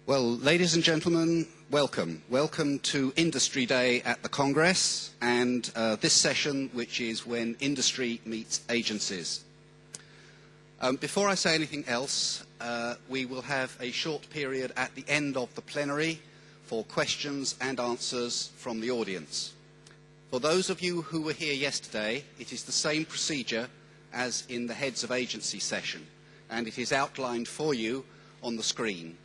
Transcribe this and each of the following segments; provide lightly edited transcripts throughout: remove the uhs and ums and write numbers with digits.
Well, ladies and gentlemen, welcome. Welcome to Industry Day at the Congress and this session, which is when industry meets agencies. Before I say anything else, we will have a short period at the end of the plenary for questions and answers from the audience. For those of you who were here yesterday, it is the same procedure as in the Heads of Agency session, and it is outlined for you on the screen.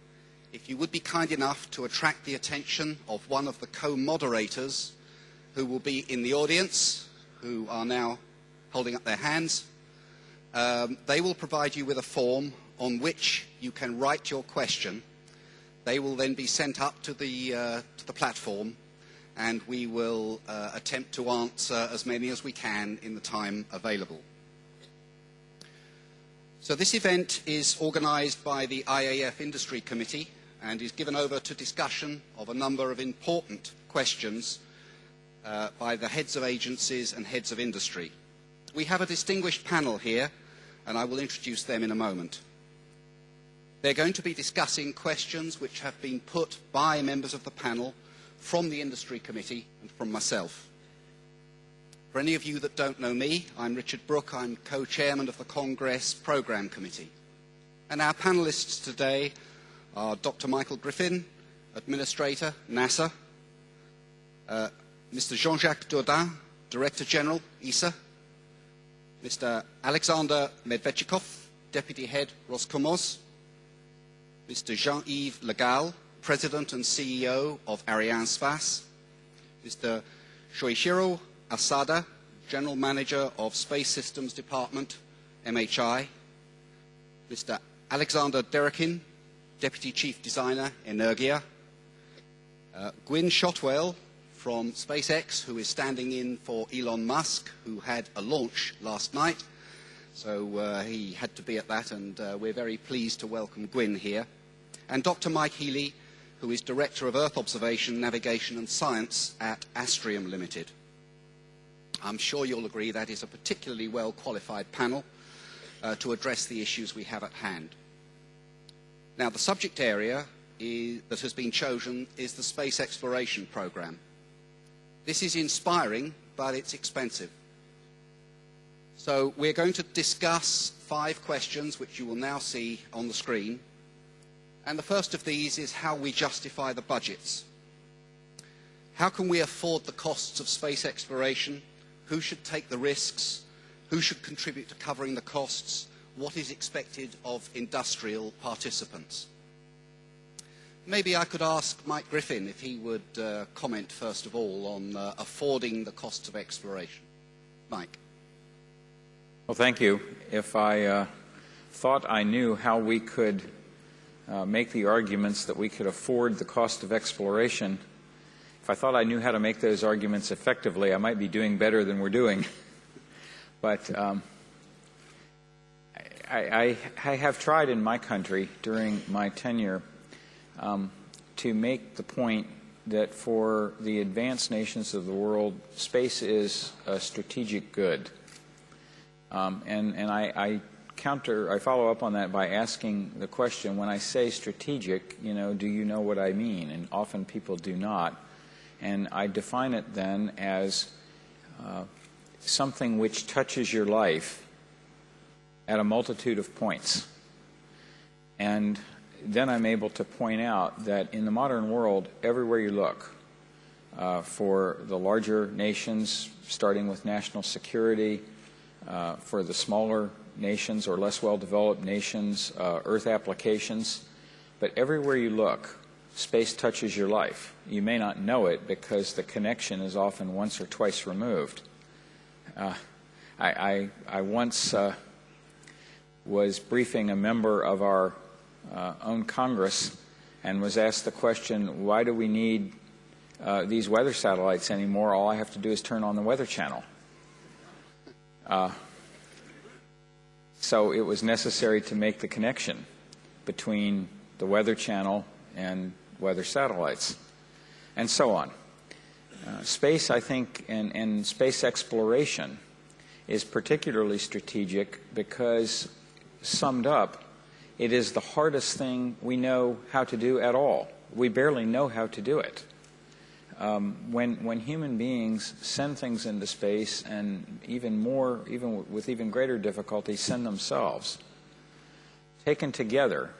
If you would be kind enough to attract the attention of one of the co-moderators who will be in the audience, who are now holding up their hands, they will provide you with a form on which you can write your question. They will then be sent up to the platform, and we will attempt to answer as many as we can in the time available. So this event is organised by the IAF Industry Committee and is given over to discussion of a number of important questions by the heads of agencies and heads of industry. We have a distinguished panel here, and I will introduce them in a moment. They're going to be discussing questions which have been put by members of the panel from the Industry Committee and from myself. For any of you that don't know me, I'm Richard Brooke. I'm co-chairman of the Congress Programme Committee. And our panellists today are Dr. Michael Griffin, Administrator, NASA, Mr. Jean-Jacques Dordain, Director General, ESA, Mr. Alexander Medvedchikov, Deputy Head, Roscosmos, Mr. Jean-Yves Legal, President and CEO of Arianespace, Mr. Shoichiro Asada, General Manager of Space Systems Department, MHI, Mr. Alexander Derekin, Deputy Chief Designer, Energia, Gwyn Shotwell from SpaceX, who is standing in for Elon Musk, who had a launch last night, so he had to be at that, and we're very pleased to welcome Gwyn here, and Dr. Mike Healy, who is Director of Earth Observation, Navigation and Science at Astrium Limited. I'm sure you'll agree that is a particularly well-qualified panel to address the issues we have at hand. Now, the subject area that has been chosen is the space exploration program. This is inspiring, but it's expensive. So we're going to discuss 5 questions, which you will now see on the screen. And the first of these is how we justify the budgets. How can we afford the costs of space exploration? Who should take the risks? Who should contribute to covering the costs? What is expected of industrial participants? Maybe I could ask Mike Griffin if he would comment first of all on affording the costs of exploration. Mike. Well, thank you. If I thought I knew how we could make the arguments that we could afford the cost of exploration, if I thought I knew how to make those arguments effectively, I might be doing better than we're doing. But I have tried in my country during my tenure to make the point that for the advanced nations of the world, space is a strategic good. I follow up on that by asking the question, when I say strategic, do you know what I mean? And often people do not. And I define it then as something which touches your life at a multitude of points. And then I'm able to point out that in the modern world, everywhere you look, for the larger nations, starting with national security, for the smaller nations or less well-developed nations, Earth applications, but everywhere you look, space touches your life. You may not know it because the connection is often once or twice removed. I once was briefing a member of our own Congress and was asked the question, why do we need these weather satellites anymore? All I have to do is turn on the Weather Channel. So it was necessary to make the connection between the Weather Channel and weather satellites, and so on. Space, I think, and space exploration is particularly strategic because, summed up, It is the hardest thing we know how to do at all. We barely know how to do it. When human beings send things into space, and even with even greater difficulty, send themselves, taken together,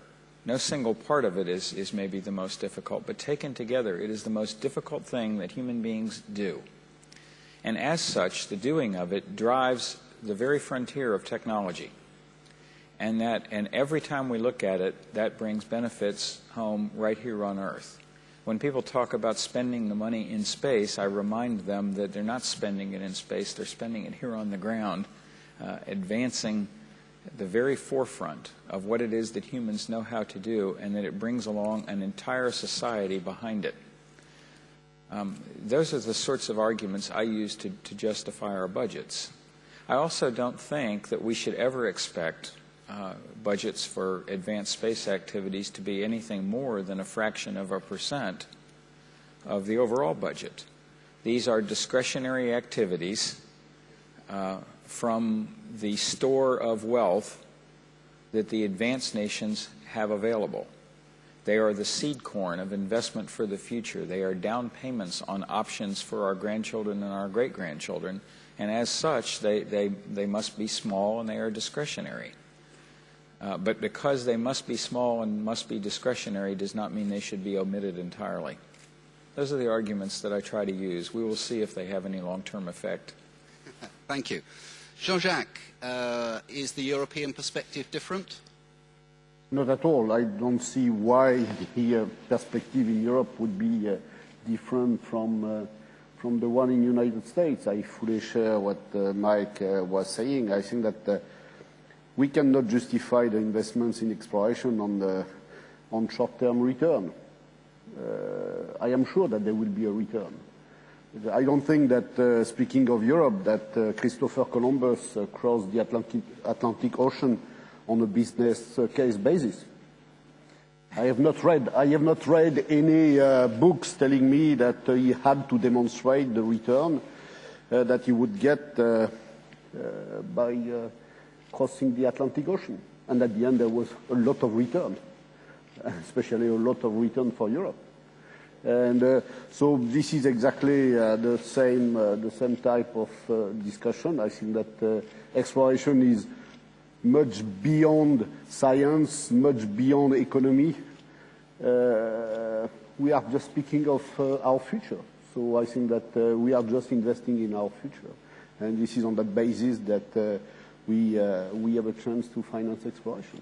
no single part of it is maybe the most difficult, but taken together, it is the most difficult thing that human beings do. And as such, the doing of it drives the very frontier of technology. And every time we look at it, that brings benefits home right here on Earth. When people talk about spending the money in space, I remind them that they're not spending it in space, they're spending it here on the ground, advancing the very forefront of what it is that humans know how to do, and that it brings along an entire society behind it. Those are the sorts of arguments I use to justify our budgets. I also don't think that we should ever expect budgets for advanced space activities to be anything more than a fraction of a % of the overall budget. These are discretionary activities from the store of wealth that the advanced nations have available. They are the seed corn of investment for the future. They are down payments on options for our grandchildren and our great-grandchildren, and as such, they must be small and they are discretionary. But because they must be small and must be discretionary does not mean they should be omitted entirely. Those are the arguments that I try to use. We will see if they have any long-term effect. Thank you. Jean-Jacques, is the European perspective different? Not at all. I don't see why the perspective in Europe would be different from the one in the United States. I fully share what Mike was saying. I think that we cannot justify the investments in exploration on short-term return. I am sure that there will be a return. I don't think that, speaking of Europe, that Christopher Columbus crossed the Atlantic Ocean on a business case basis. I have not read any books telling me that he had to demonstrate the return that he would get by crossing the Atlantic Ocean. And at the end, there was a lot of return, especially a lot of return for Europe. And so this is exactly the same type of discussion. I think that exploration is much beyond science, much beyond economy. We are just speaking of our future. So I think that we are just investing in our future. And this is on that basis that we have a chance to finance exploration.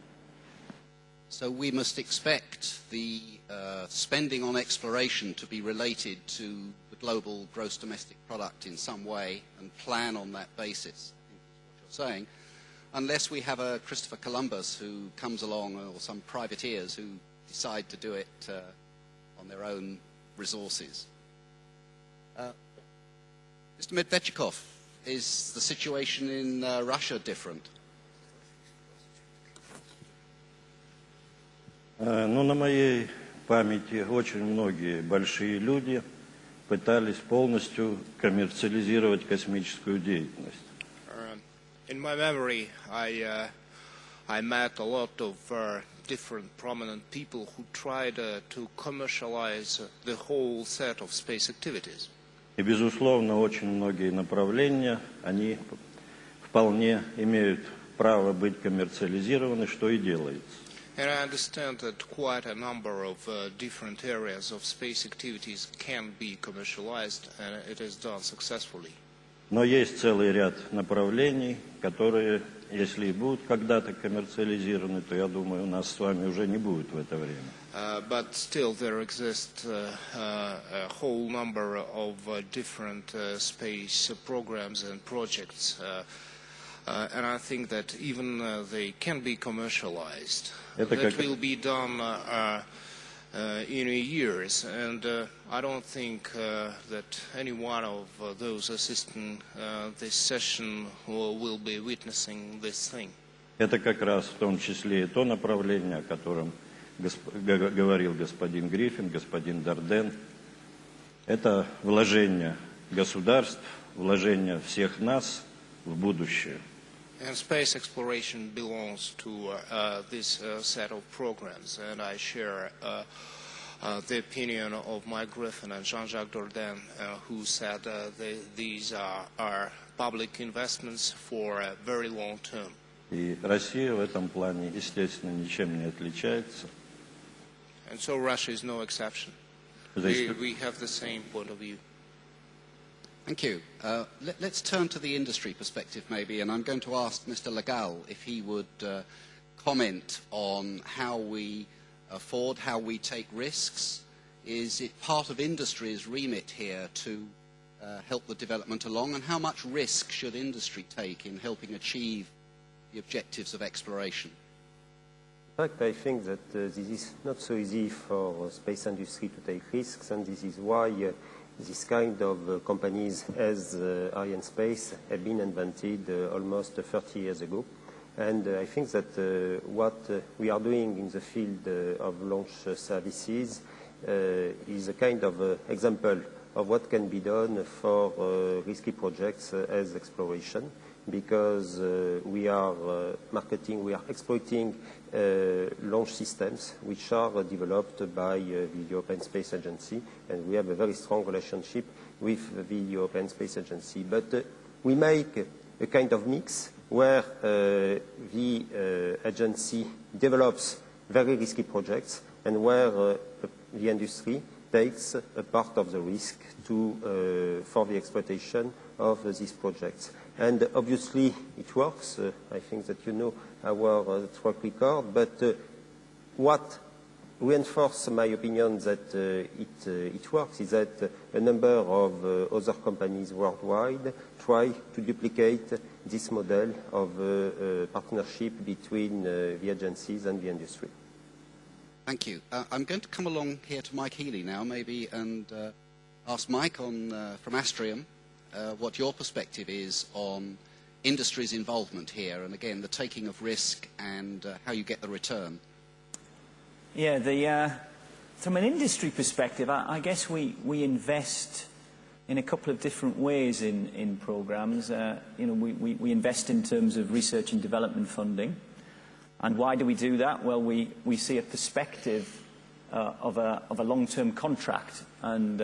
So we must expect the spending on exploration to be related to the global gross domestic product in some way and plan on that basis, I think is what you're saying, unless we have a Christopher Columbus who comes along or some privateers who decide to do it on their own resources. Mr. Medvedchikov, is the situation in Russia different? Ну, на моей памяти очень многие большие люди пытались полностью коммерциализировать космическую деятельность. In my memory, I met a lot of different prominent people who tried to commercialize the whole set of space activities. И, безусловно, очень многие направления, они вполне имеют право быть коммерциализированы, что и делается. And I understand that quite a number of different areas of space activities can be commercialized, and it is done successfully. Но есть целый ряд направлений, которые, если и будут когда-то коммерциализированы, то, я думаю, у нас с вами уже не будет в это время. But still there exist a whole number of different space programs and projects. And I think that even they can be commercialized. That will be done in years, and I don't think that any one of those assisting this session will be witnessing this thing. Это как раз в том числе и то направление, о котором говорил господин Гриффин, господин Дарден. Это вложение государств, вложение всех нас в будущее. And space exploration belongs to this set of programs, and I share the opinion of Mike Griffin and Jean-Jacques Dordain, who said these are public investments for a very long term. И Россия в этом плане, естественно, ничем не отличается. And so Russia is no exception. We have the same point of view. Thank you. Let's turn to the industry perspective maybe, and I'm going to ask Mr. Legal if he would comment on how we afford, how we take risks. Is it part of industry's remit here to help the development along, and how much risk should industry take in helping achieve the objectives of exploration? In fact, I think that this is not so easy for space industry to take risks, and this is why this kind of companies as Arianespace have been invented almost 30 years ago. And I think that what we are doing in the field of launch services is a kind of example of what can be done for risky projects as exploration, because we are exploiting launch systems which are developed by the European Space Agency, and we have a very strong relationship with the European Space Agency. But we make a kind of mix where the agency develops very risky projects and where the industry takes a part of the risk for the exploitation of these projects. And obviously it works. I think that you know our track record, but what reinforces my opinion that it works is that a number of other companies worldwide try to duplicate this model of partnership between the agencies and the industry. Thank you. I'm going to come along here to Mike Healy now, maybe, and ask Mike from Astrium what your perspective is on industry's involvement here, and again, the taking of risk and how you get the return. Yeah, from an industry perspective, I guess we invest in a couple of different ways in programs. We invest in terms of research and development funding. And why do we do that? Well, we see a perspective of a long-term contract, and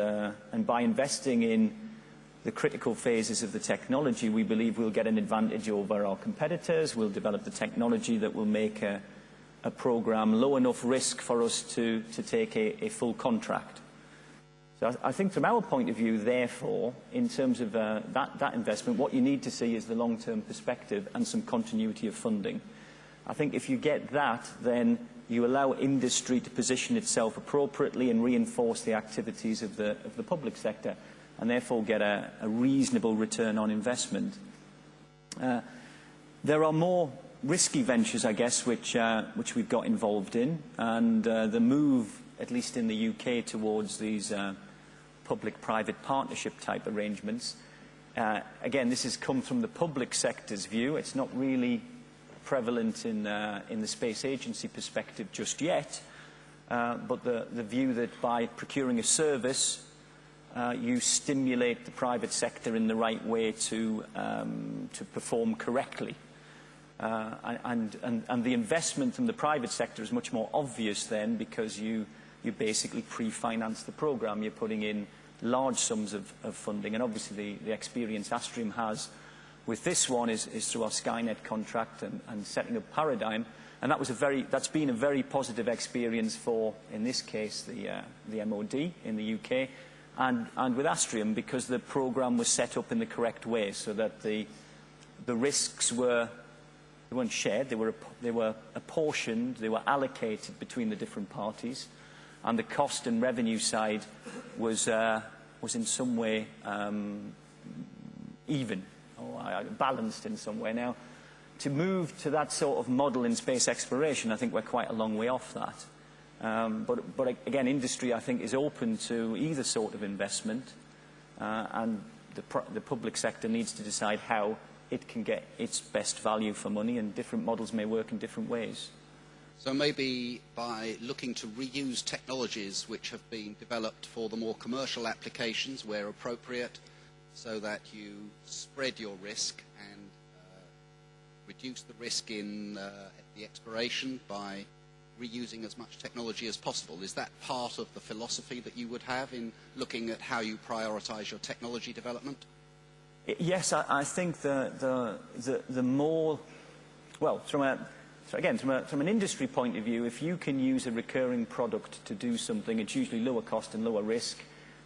by investing in the critical phases of the technology, we believe we'll get an advantage over our competitors. We'll develop the technology that will make a program low enough risk for us to take a full contract. So I think from our point of view, therefore, in terms of that investment, what you need to see is the long-term perspective and some continuity of funding. I think if you get that, then you allow industry to position itself appropriately and reinforce the activities of the public sector, and therefore get a reasonable return on investment. There are more risky ventures, I guess, which we've got involved in, and the move, at least in the UK, towards these public-private partnership type arrangements. Again, this has come from the public sector's view. It's not really prevalent in the space agency perspective just yet, but the view that by procuring a service, you stimulate the private sector in the right way to perform correctly. And the investment from the private sector is much more obvious then, because you basically pre-finance the program. You're putting in large sums of funding, and obviously the experience Astrium has with this one is through our Skynet contract and setting up Paradigm, and that's been a very positive experience for, in this case, the MOD in the UK, and with Astrium, because the program was set up in the correct way, so that the risks weren't shared, they were apportioned, they were allocated between the different parties, and the cost and revenue side was in some way even, or balanced in some way. Now, to move to that sort of model in space exploration, I think we're quite a long way off that. But again, industry, I think, is open to either sort of investment, and the public sector needs to decide how it can get its best value for money, and different models may work in different ways. So maybe by looking to reuse technologies which have been developed for the more commercial applications where appropriate, so that you spread your risk and reduce the risk in the exploration by reusing as much technology as possible? Is that part of the philosophy that you would have in looking at how you prioritize your technology development? Yes, I think the more, well, from an industry point of view, if you can use a recurring product to do something, it's usually lower cost and lower risk,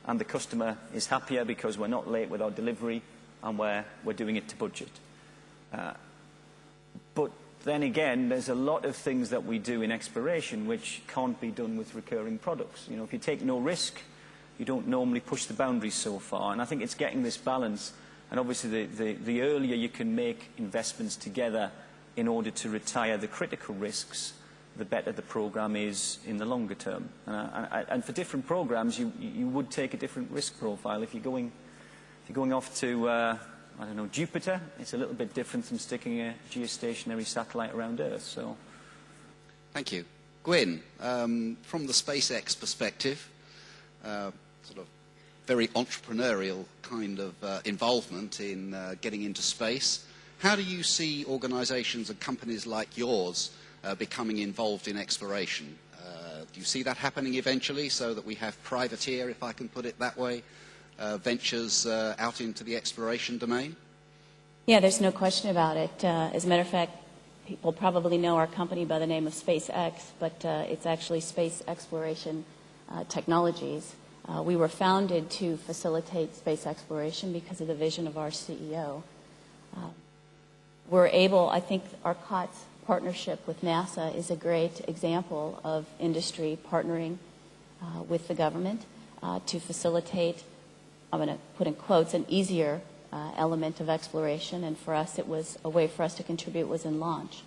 and the customer is happier because we're not late with our delivery and we're doing it to budget. But then again, there's a lot of things that we do in exploration which can't be done with recurring products. You know, if you take no risk, you don't normally push the boundaries so far. And I think it's getting this balance. And obviously, the earlier you can make investments together in order to retire the critical risks, the better the program is in the longer term. And for different programs, you would take a different risk profile. If you're going off to I don't know, Jupiter, it's a little bit different from sticking a geostationary satellite around Earth. So, thank you. Gwyn, from the SpaceX perspective, sort of very entrepreneurial kind of involvement in getting into space, how do you see organizations and companies like yours becoming involved in exploration? Do you see that happening eventually so that we have privateer, if I can put it that way, ventures out into the exploration domain? Yeah, there's no question about it. As a matter of fact, people probably know our company by the name of SpaceX, but it's actually Space Exploration Technologies. We were founded to facilitate space exploration because of the vision of our CEO. We're able, I think our COTS partnership with NASA is a great example of industry partnering with the government to facilitate, I'm going to put in quotes, an easier element of exploration, and for us it was a way for us to contribute was in launch.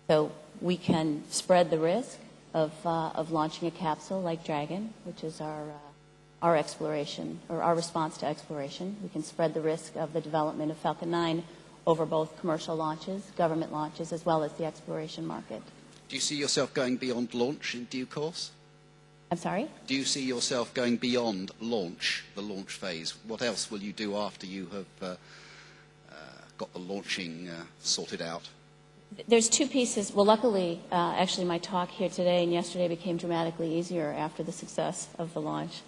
So we can spread the risk of launching a capsule like Dragon, which is our exploration, or our response to exploration. We can spread the risk of the development of Falcon 9 over both commercial launches, government launches, as well as the exploration market. Do you see yourself going beyond launch in due course? I'm sorry? Do you see yourself going beyond launch, the launch phase? What else will you do after you have got the launching sorted out? There's two pieces. Well, luckily, actually, my talk here today and yesterday became dramatically easier after the success of the launch.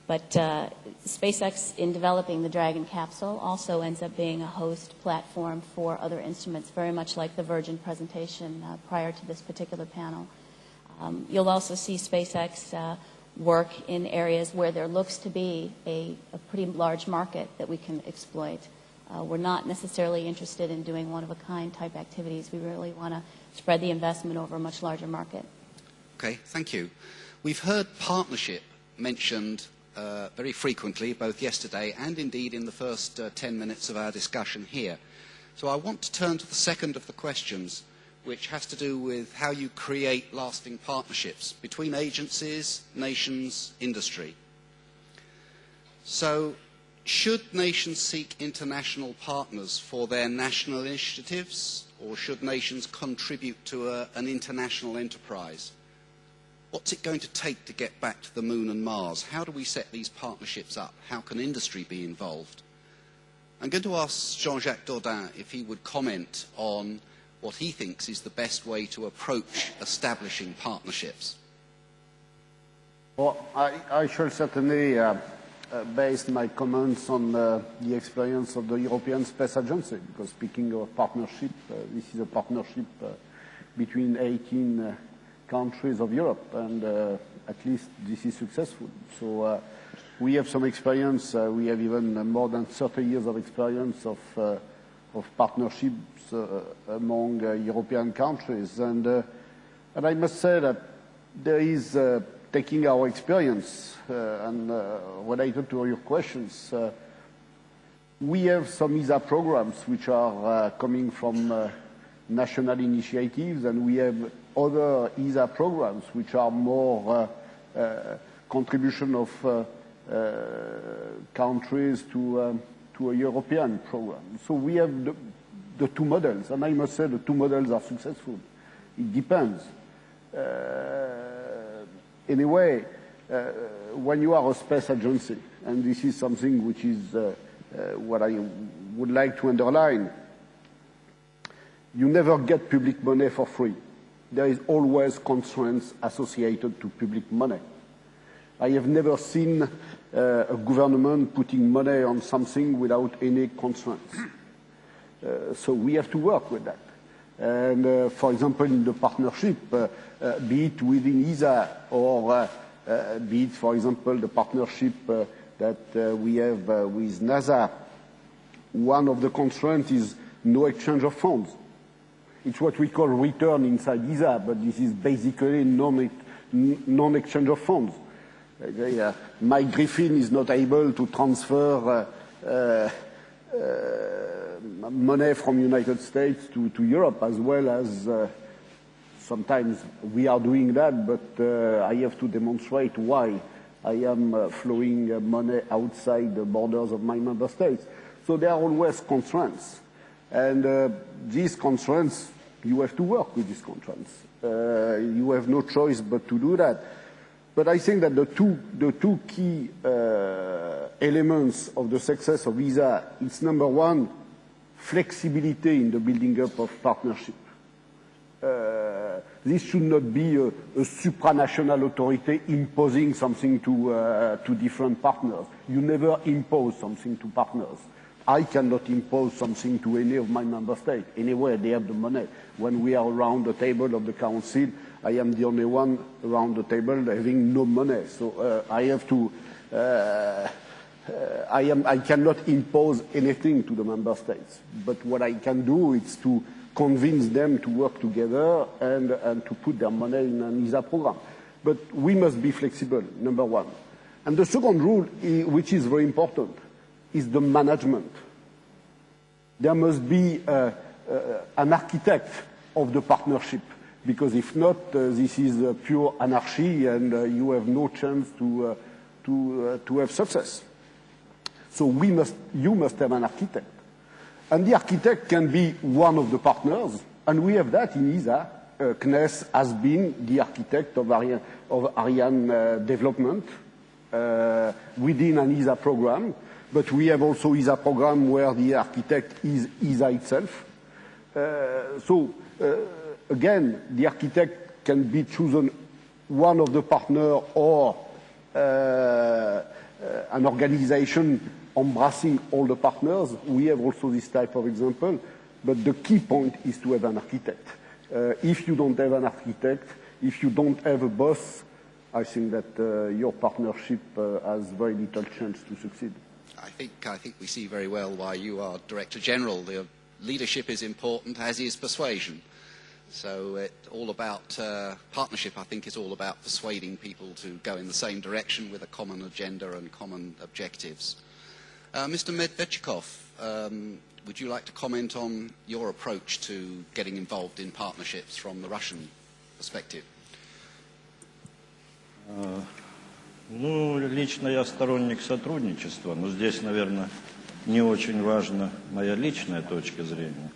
But SpaceX, in developing the Dragon capsule, also ends up being a host platform for other instruments, very much like the Virgin presentation prior to this particular panel. You'll also see SpaceX work in areas where there looks to be a pretty large market that we can exploit. We're not necessarily interested in doing one-of-a-kind type activities. We really want to spread the investment over a much larger market. Okay, thank you. We've heard partnership mentioned very frequently, both yesterday and indeed in the first 10 minutes of our discussion here. So I want to turn to the second of the questions, which has to do with how you create lasting partnerships between agencies, nations, industry. So, should nations seek international partners for their national initiatives, or should nations contribute to an international enterprise? What's it going to take to get back to the Moon and Mars? How do we set these partnerships up? How can industry be involved? I'm going to ask Jean-Jacques Dordain if he would comment on what he thinks is the best way to approach establishing partnerships. Well, I shall certainly base my comments on the experience of the European Space Agency, because speaking of partnership, this is a partnership between 18 countries of Europe, and at least this is successful. So we have some experience. We have even more than 30 years of experience of partnerships among European countries, and I must say that there is, taking our experience and related to your questions, we have some ESA programs which are coming from national initiatives, and we have other ESA programs which are more contribution of countries to a European program. So we have the two models, and I must say the two models are successful. It depends. Anyway, when you are a space agency, and this is something which is what I would like to underline, You never get public money for free. There is always constraints associated to public money. I have never seen a government putting money on something without any constraints. So we have to work with that. And for example, in the partnership, be it within ESA or be it, for example, the partnership that we have with NASA, one of the constraints is no exchange of funds. It's what we call return inside ESA, but this is basically non-exchange of funds. Mike Griffin is not able to transfer money from United States to Europe, as well as sometimes we are doing that, but I have to demonstrate why I am flowing money outside the borders of my member states. So there are always constraints. And these constraints, you have to work with these constraints. You have no choice but to do that. But I think that the two key elements of the success of ESA, it's number one, flexibility in the building up of partnership. This should not be a supranational authority imposing something to different partners. You never impose something to partners. I cannot impose something to any of my member states. Anyway, they have the money. When we are around the table of the council, I am the only one around the table having no money. So I have to, I cannot impose anything to the member states. But what I can do is to convince them to work together and to put their money in an ESA program. But we must be flexible, number one. And the second rule, which is very important, is the management. There must be an architect of the partnership, because if not, this is pure anarchy and you have no chance to have success. So you must have an architect. And the architect can be one of the partners, and we have that in ESA. CNES has been the architect of Ariane development within an ESA program. But we have also ESA program where the architect is ESA itself. So again, the architect can be chosen one of the partner or an organization embracing all the partners. We have also this type of example. But the key point is to have an architect. If you don't have an architect, if you don't have a boss, I think that your partnership has very little chance to succeed. I think we see very well why you are Director General. The leadership is important, as is persuasion. So it's all about partnership, I think, is all about persuading people to go in the same direction with a common agenda and common objectives. Mr. Medvedchikov, would you like to comment on your approach to getting involved in partnerships from the Russian perspective? Ну, лично я сторонник сотрудничества, но здесь, наверное, не очень важна моя личная точка зрения.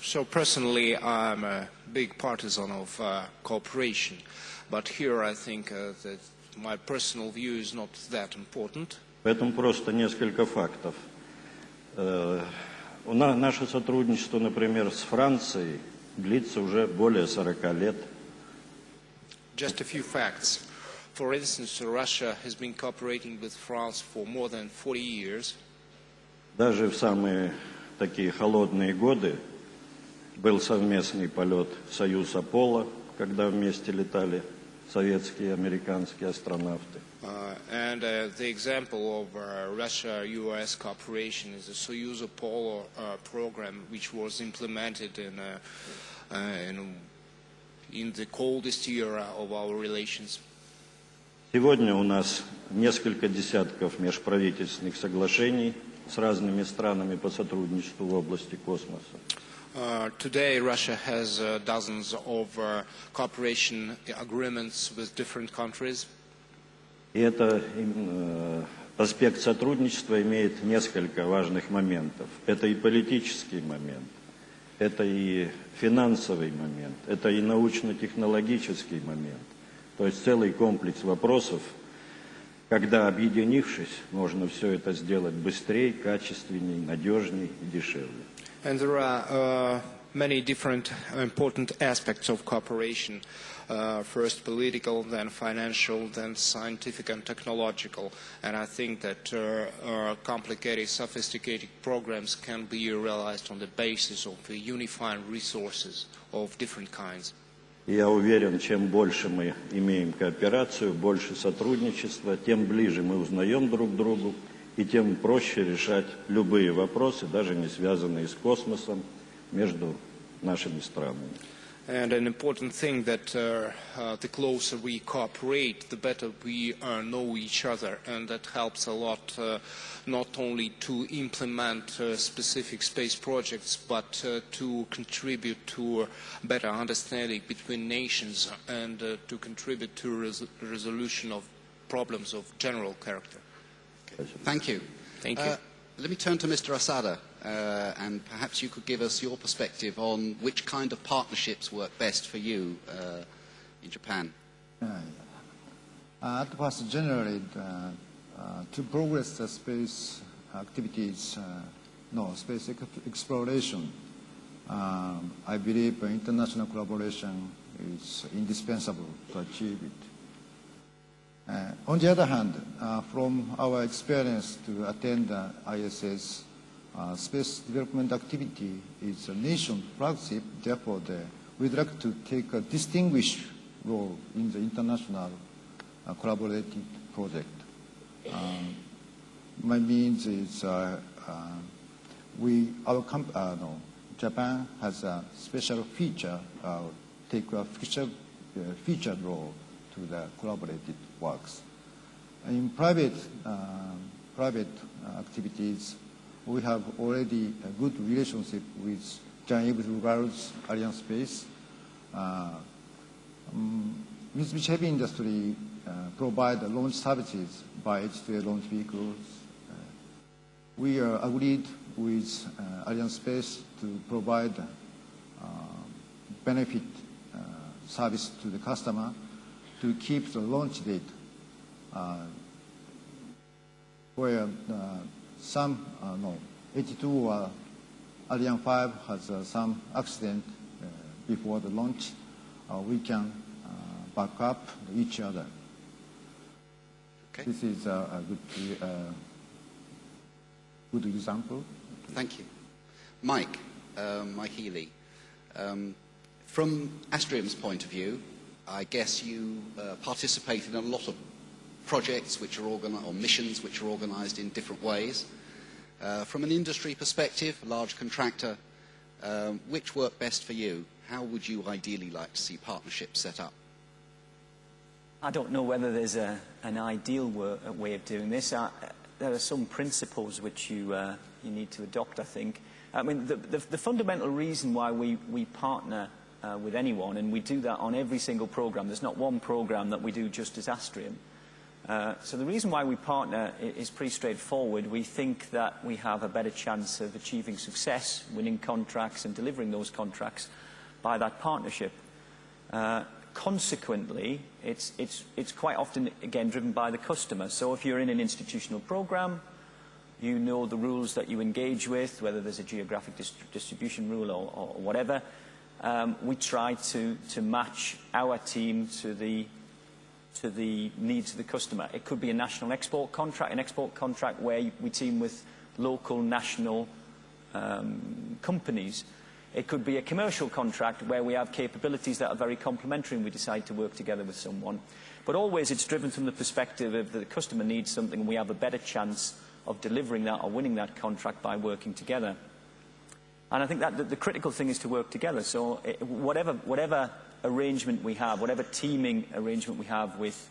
So personally, I'm a big partisan of cooperation, but here I think that my personal view is not that important. Поэтому просто несколько фактов. Наше сотрудничество, например, с Францией длится уже более 40 лет. Just a few facts. For instance, Russia has been cooperating with France for more than 40 years. Даже в самые такие холодные годы был совместный полет «Союз-Аполло», когда вместе летали советские и американские астронавты. And the example of Russia-US cooperation is the Soyuz-Apollo program, which was implemented in the coldest era of our relations. Сегодня у нас несколько десятков межправительственных соглашений с разными странами по сотрудничеству в области космоса. Today, Russia has dozens of cooperation agreements with different countries. И этот аспект сотрудничества имеет несколько важных моментов. Это и политический момент, это и финансовый момент, это и научно-технологический момент. То есть целый комплекс вопросов, когда, объединившись, можно все это сделать быстрее, качественнее, надежнее и дешевле. And there are many different important aspects of cooperation. First political, then financial, then scientific and technological. And I think that complicated, sophisticated programs can be realized on the basis of unifying resources of different kinds. Я уверен, чем больше мы имеем кооперацию, больше сотрудничества, тем ближе мы узнаем друг другу, и тем проще решать любые вопросы, даже не связанные с космосом, между нашими странами. And an important thing that the closer we cooperate, the better we know each other, and that helps a lot not only to implement specific space projects, but to contribute to a better understanding between nations and to contribute to resolution of problems of general character. Thank you. Thank you. Let me turn to Mr. Asada, and perhaps you could give us your perspective on which kind of partnerships work best for you in Japan. At first, generally, to progress the space activities, space exploration, I believe international collaboration is indispensable to achieve it. On the other hand, from our experience to attend the ISS, space development activity is a nation flagship, therefore we'd like to take a distinguished role in the international collaborative project. My means is Japan has a special feature, take a featured role to the collaborative works. In private activities, we have already a good relationship with Jean-Yves Le Gau's Ariane Space. Mitsubishi Heavy Industry provide launch services by H2A launch vehicles. We are agreed with Ariane Space to provide benefit service to the customer to keep the launch date where some 82 or Ariane 5 has some accident before the launch, we can back up each other. Okay. This is a good example. Thank you. Mike Healy, from Astrium's point of view, I guess you participate in a lot of projects which are organized, or missions which are organized in different ways. From an industry perspective, a large contractor, which work best for you? How would you ideally like to see partnerships set up? I don't know whether there's an ideal way of doing this. There are some principles which you need to adopt, I think. I mean, the fundamental reason why we partner with anyone, and we do that on every single program. There's not one program that we do just as Astrium. So the reason why we partner is pretty straightforward. We think that we have a better chance of achieving success, winning contracts and delivering those contracts by that partnership. Consequently, it's quite often, again, driven by the customer. So if you're in an institutional program, you know the rules that you engage with, whether there's a geographic distribution rule or whatever. We try to match our team to the needs of the customer. It could be a national export contract where we team with local, national companies. It could be a commercial contract where we have capabilities that are very complementary and we decide to work together with someone. But always it's driven from the perspective of the customer needs something and we have a better chance of delivering that or winning that contract by working together. And I think that the critical thing is to work together. So whatever arrangement we have, whatever teaming arrangement we have with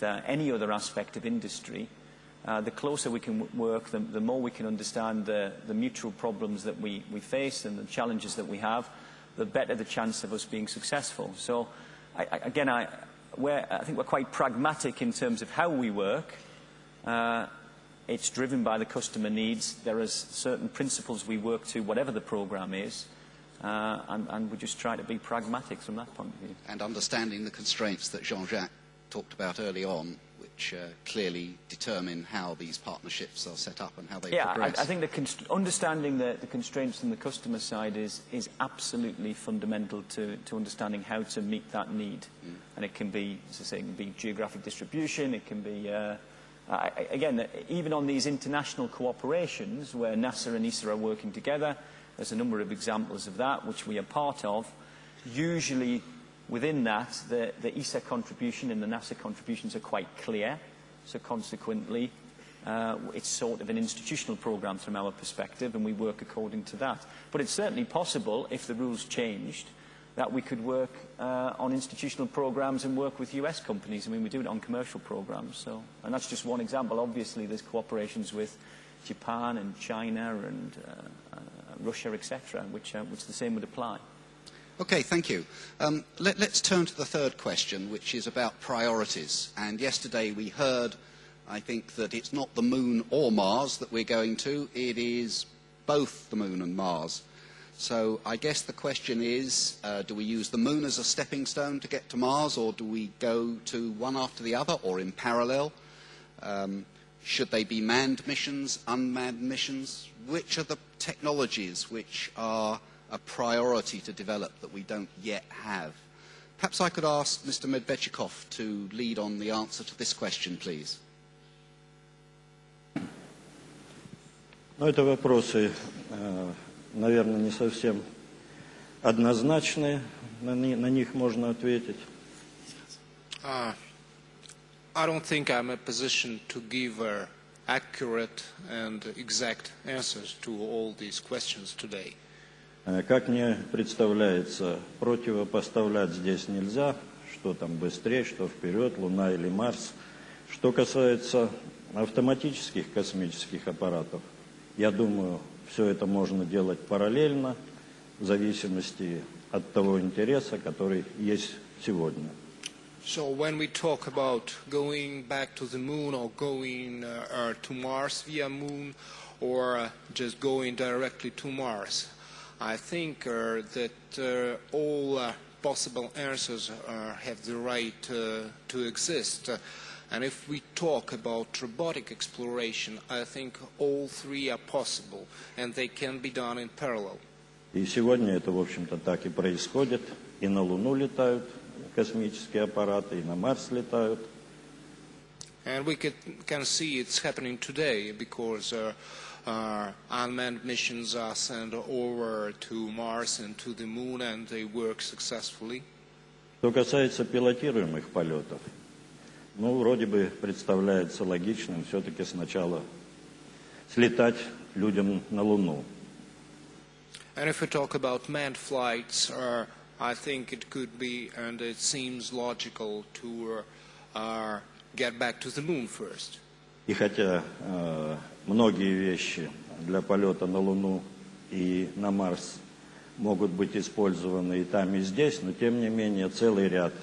any other aspect of industry, the closer we can work, the more we can understand the mutual problems that we face and the challenges that we have, the better the chance of us being successful. So, I think we're quite pragmatic in terms of how we work. It's driven by the customer needs. There are certain principles we work to, whatever the program is, and we just try to be pragmatic from that point of view. And understanding the constraints that Jean-Jacques talked about early on, which clearly determine how these partnerships are set up and how they progress. progress. I think understanding the constraints from the customer side is absolutely fundamental to understanding how to meet that need. And it can be, as I say, it can be geographic distribution, it can be, again, even on these international cooperations where NASA and ESA are working together, there's a number of examples of that which we are part of. Usually within that, the ESA contribution and the NASA contributions are quite clear, so consequently it's sort of an institutional program from our perspective, and we work according to that. But it's certainly possible, if the rules changed, that we could work on institutional programs and work with US companies. I mean, we do it on commercial programs, so, and that's just one example. Obviously, there's cooperations with Japan and China and Russia, etc., which the same would apply. Okay, thank you. Let's turn to the third question, which is about priorities. And yesterday we heard, I think, that it's not the moon or Mars that we're going to, it is both the moon and Mars. So I guess the question is, do we use the moon as a stepping stone to get to Mars, or do we go to one after the other, or in parallel? Should they be manned missions, unmanned missions? Which are the technologies which are a priority to develop that we don't yet have? Perhaps I could ask Mr. Medvedchikov to lead on the answer to this question, please. Ну, это вопросы, наверное, не совсем однозначные, на них можно ответить. I don't think I'm in a position to give accurate and exact answers to all these questions today. Как мне представляется, противопоставлять здесь нельзя, что там быстрее, что вперед, Луна или Марс. Что касается автоматических космических аппаратов, я думаю, все это можно делать параллельно, в зависимости от того интереса, который есть сегодня. So when we talk about going back to the moon or going to Mars via moon or just going directly to Mars, I think that all possible answers have the right to exist. And if we talk about robotic exploration, I think all three are possible, and they can be done in parallel. И сегодня это, в общем-то, так и происходит. И на Луну летают космические аппараты, и на Марс летают. And we can see it's happening today because unmanned missions are sent over to Mars and to the Moon, and they work successfully. Что касается пилотируемых полетов, ну, вроде бы представляется логичным все-таки сначала слетать людям на Луну. And if we talk about manned flights, I think it could be, and it seems logical to get back to the Moon first. И хотя многие вещи для полета на Луну и на Марс могут быть использованы и там, и здесь, но тем не менее целый ряд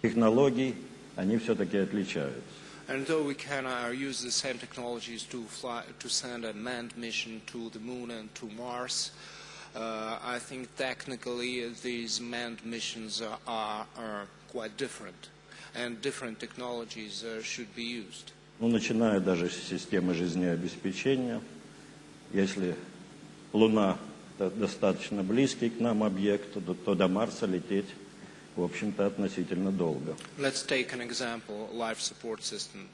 технологий, они все-таки отличаются. And though we can use the same technologies to send a manned mission to the Moon and to Mars, I think technically these manned missions are quite different, and different technologies should be used. Ну, начиная даже с системы жизнеобеспечения, если Луна достаточно близкий к нам объект, то до Марса лететь, в общем-то, относительно долго. Let's take an example, life support system.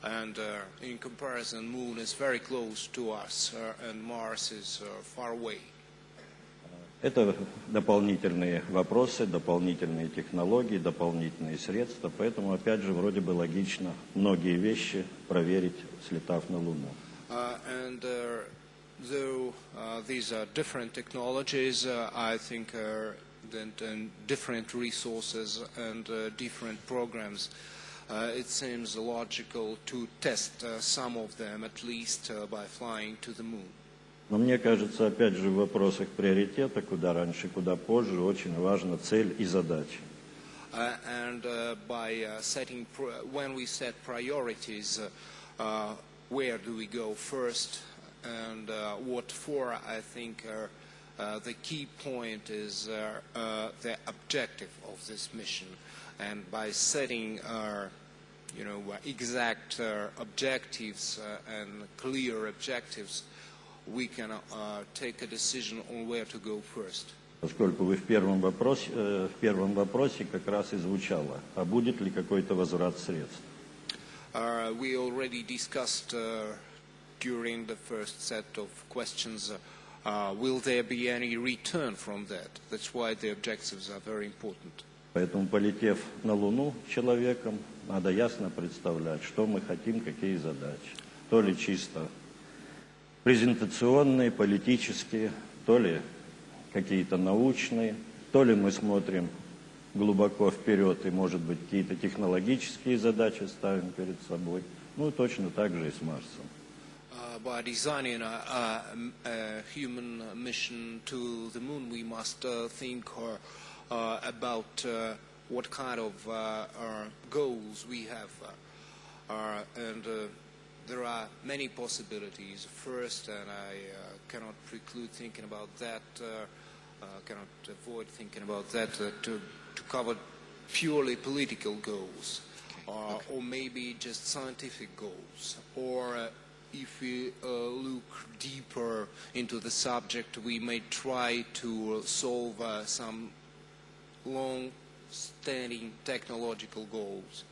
And in comparison, Moon is very close to us, and Mars is far away. Это дополнительные вопросы, дополнительные технологии, дополнительные средства, поэтому, опять же, вроде бы логично многие вещи проверить, слетав на Луну. And though these are different technologies, I think and different resources and different programs, it seems logical to test some of them, at least by flying to the Moon. Но мне кажется, опять же, в вопросах приоритета, куда раньше, куда позже, очень важна цель и задача. And by setting, when we set priorities, where do we go first and what for, I think the key point is the objective of this mission. And by setting exact objectives and clear objectives, we can take a decision on where to go first. Поскольку вы в первом вопросе как раз и звучало, а будет ли какой-то возврат средств? We already discussed during the first set of questions, will there be any return from that? That's why the objectives are very important. Поэтому, полетев на Луну человеком, надо ясно представлять, что мы хотим, какие задачи. То ли чисто презентационные, политические, то ли какие-то научные, то ли мы смотрим глубоко вперед и, может быть, какие-то технологические задачи ставим перед собой. Ну, точно так же и с Марсом. By designing a human mission to the moon, we must think about what kind of goals we have. And there are many possibilities. First, and I cannot preclude thinking about that, cannot avoid thinking about that, to cover purely political goals, or maybe just scientific goals, or if we look deeper into the subject, we may try to solve some long-standing technological goals.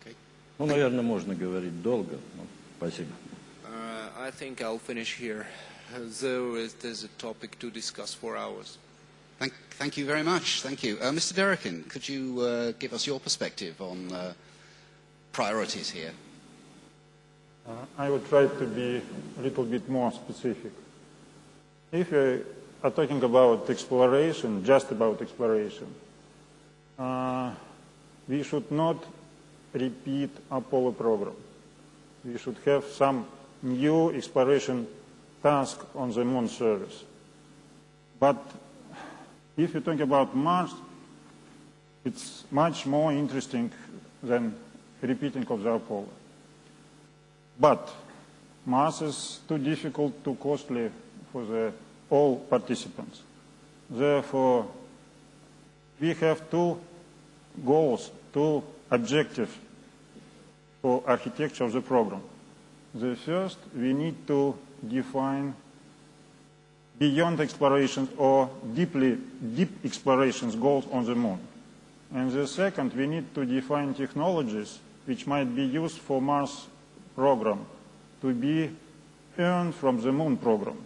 Okay. Ну, наверное, можно говорить долго. Но спасибо. I think I'll finish here. There's a topic to discuss for hours. Thank you very much. Thank you. Mr. Derekin, could you give us your perspective on priorities here? I will try to be a little bit more specific. If we are talking about exploration, just about exploration, we should not repeat Apollo program. We should have some new exploration task on the moon surface. But if you talk about Mars, it's much more interesting than repeating of the Apollo. But Mars is too difficult, too costly for all participants. Therefore, we have two goals, two objectives for architecture of the program. The first, we need to define beyond explorations or deep explorations goals on the moon. And the second, we need to define technologies which might be used for Mars program to be earned from the moon program.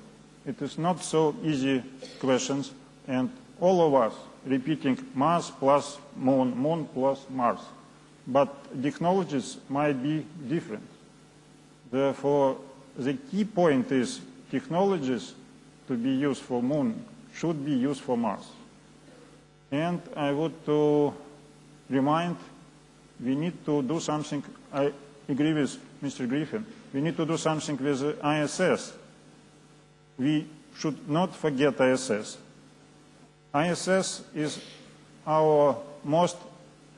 It is not so easy questions, and all of us repeating Mars plus moon, moon plus Mars. But technologies might be different. Therefore, the key point is technologies to be used for moon should be used for Mars. And I would to remind, we need to do something, I agree with Mr. Griffin, we need to do something with ISS. We should not forget ISS. ISS is our most,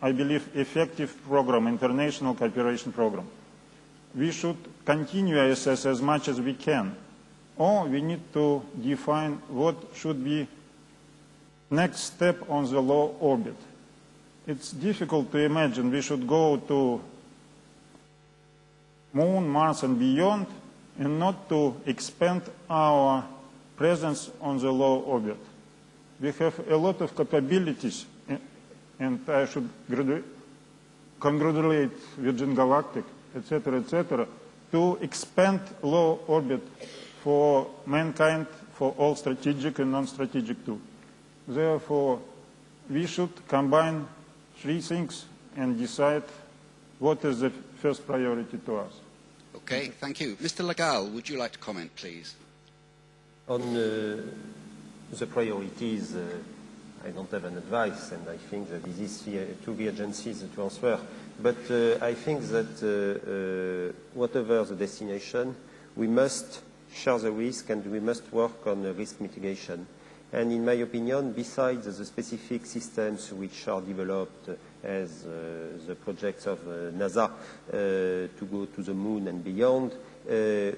I believe, effective program, international cooperation program. We should continue ISS as much as we can, or we need to define what should be next step on the low orbit. It's difficult to imagine we should go to Moon, Mars, and beyond, and not to expand our presence on the low orbit. We have a lot of capabilities, and I should congratulate Virgin Galactic, etc., to expand low orbit for mankind, for all strategic and non-strategic too. Therefore, we should combine three things and decide what is the first priority to us. Okay, thank you. Mr. Legal, would you like to comment, please? On the priorities, I don't have an advice, and I think that it is to the agencies to answer. But I think that whatever the destination, we must share the risk and we must work on risk mitigation. And in my opinion, besides the specific systems which are developed as the projects of NASA to go to the moon and beyond,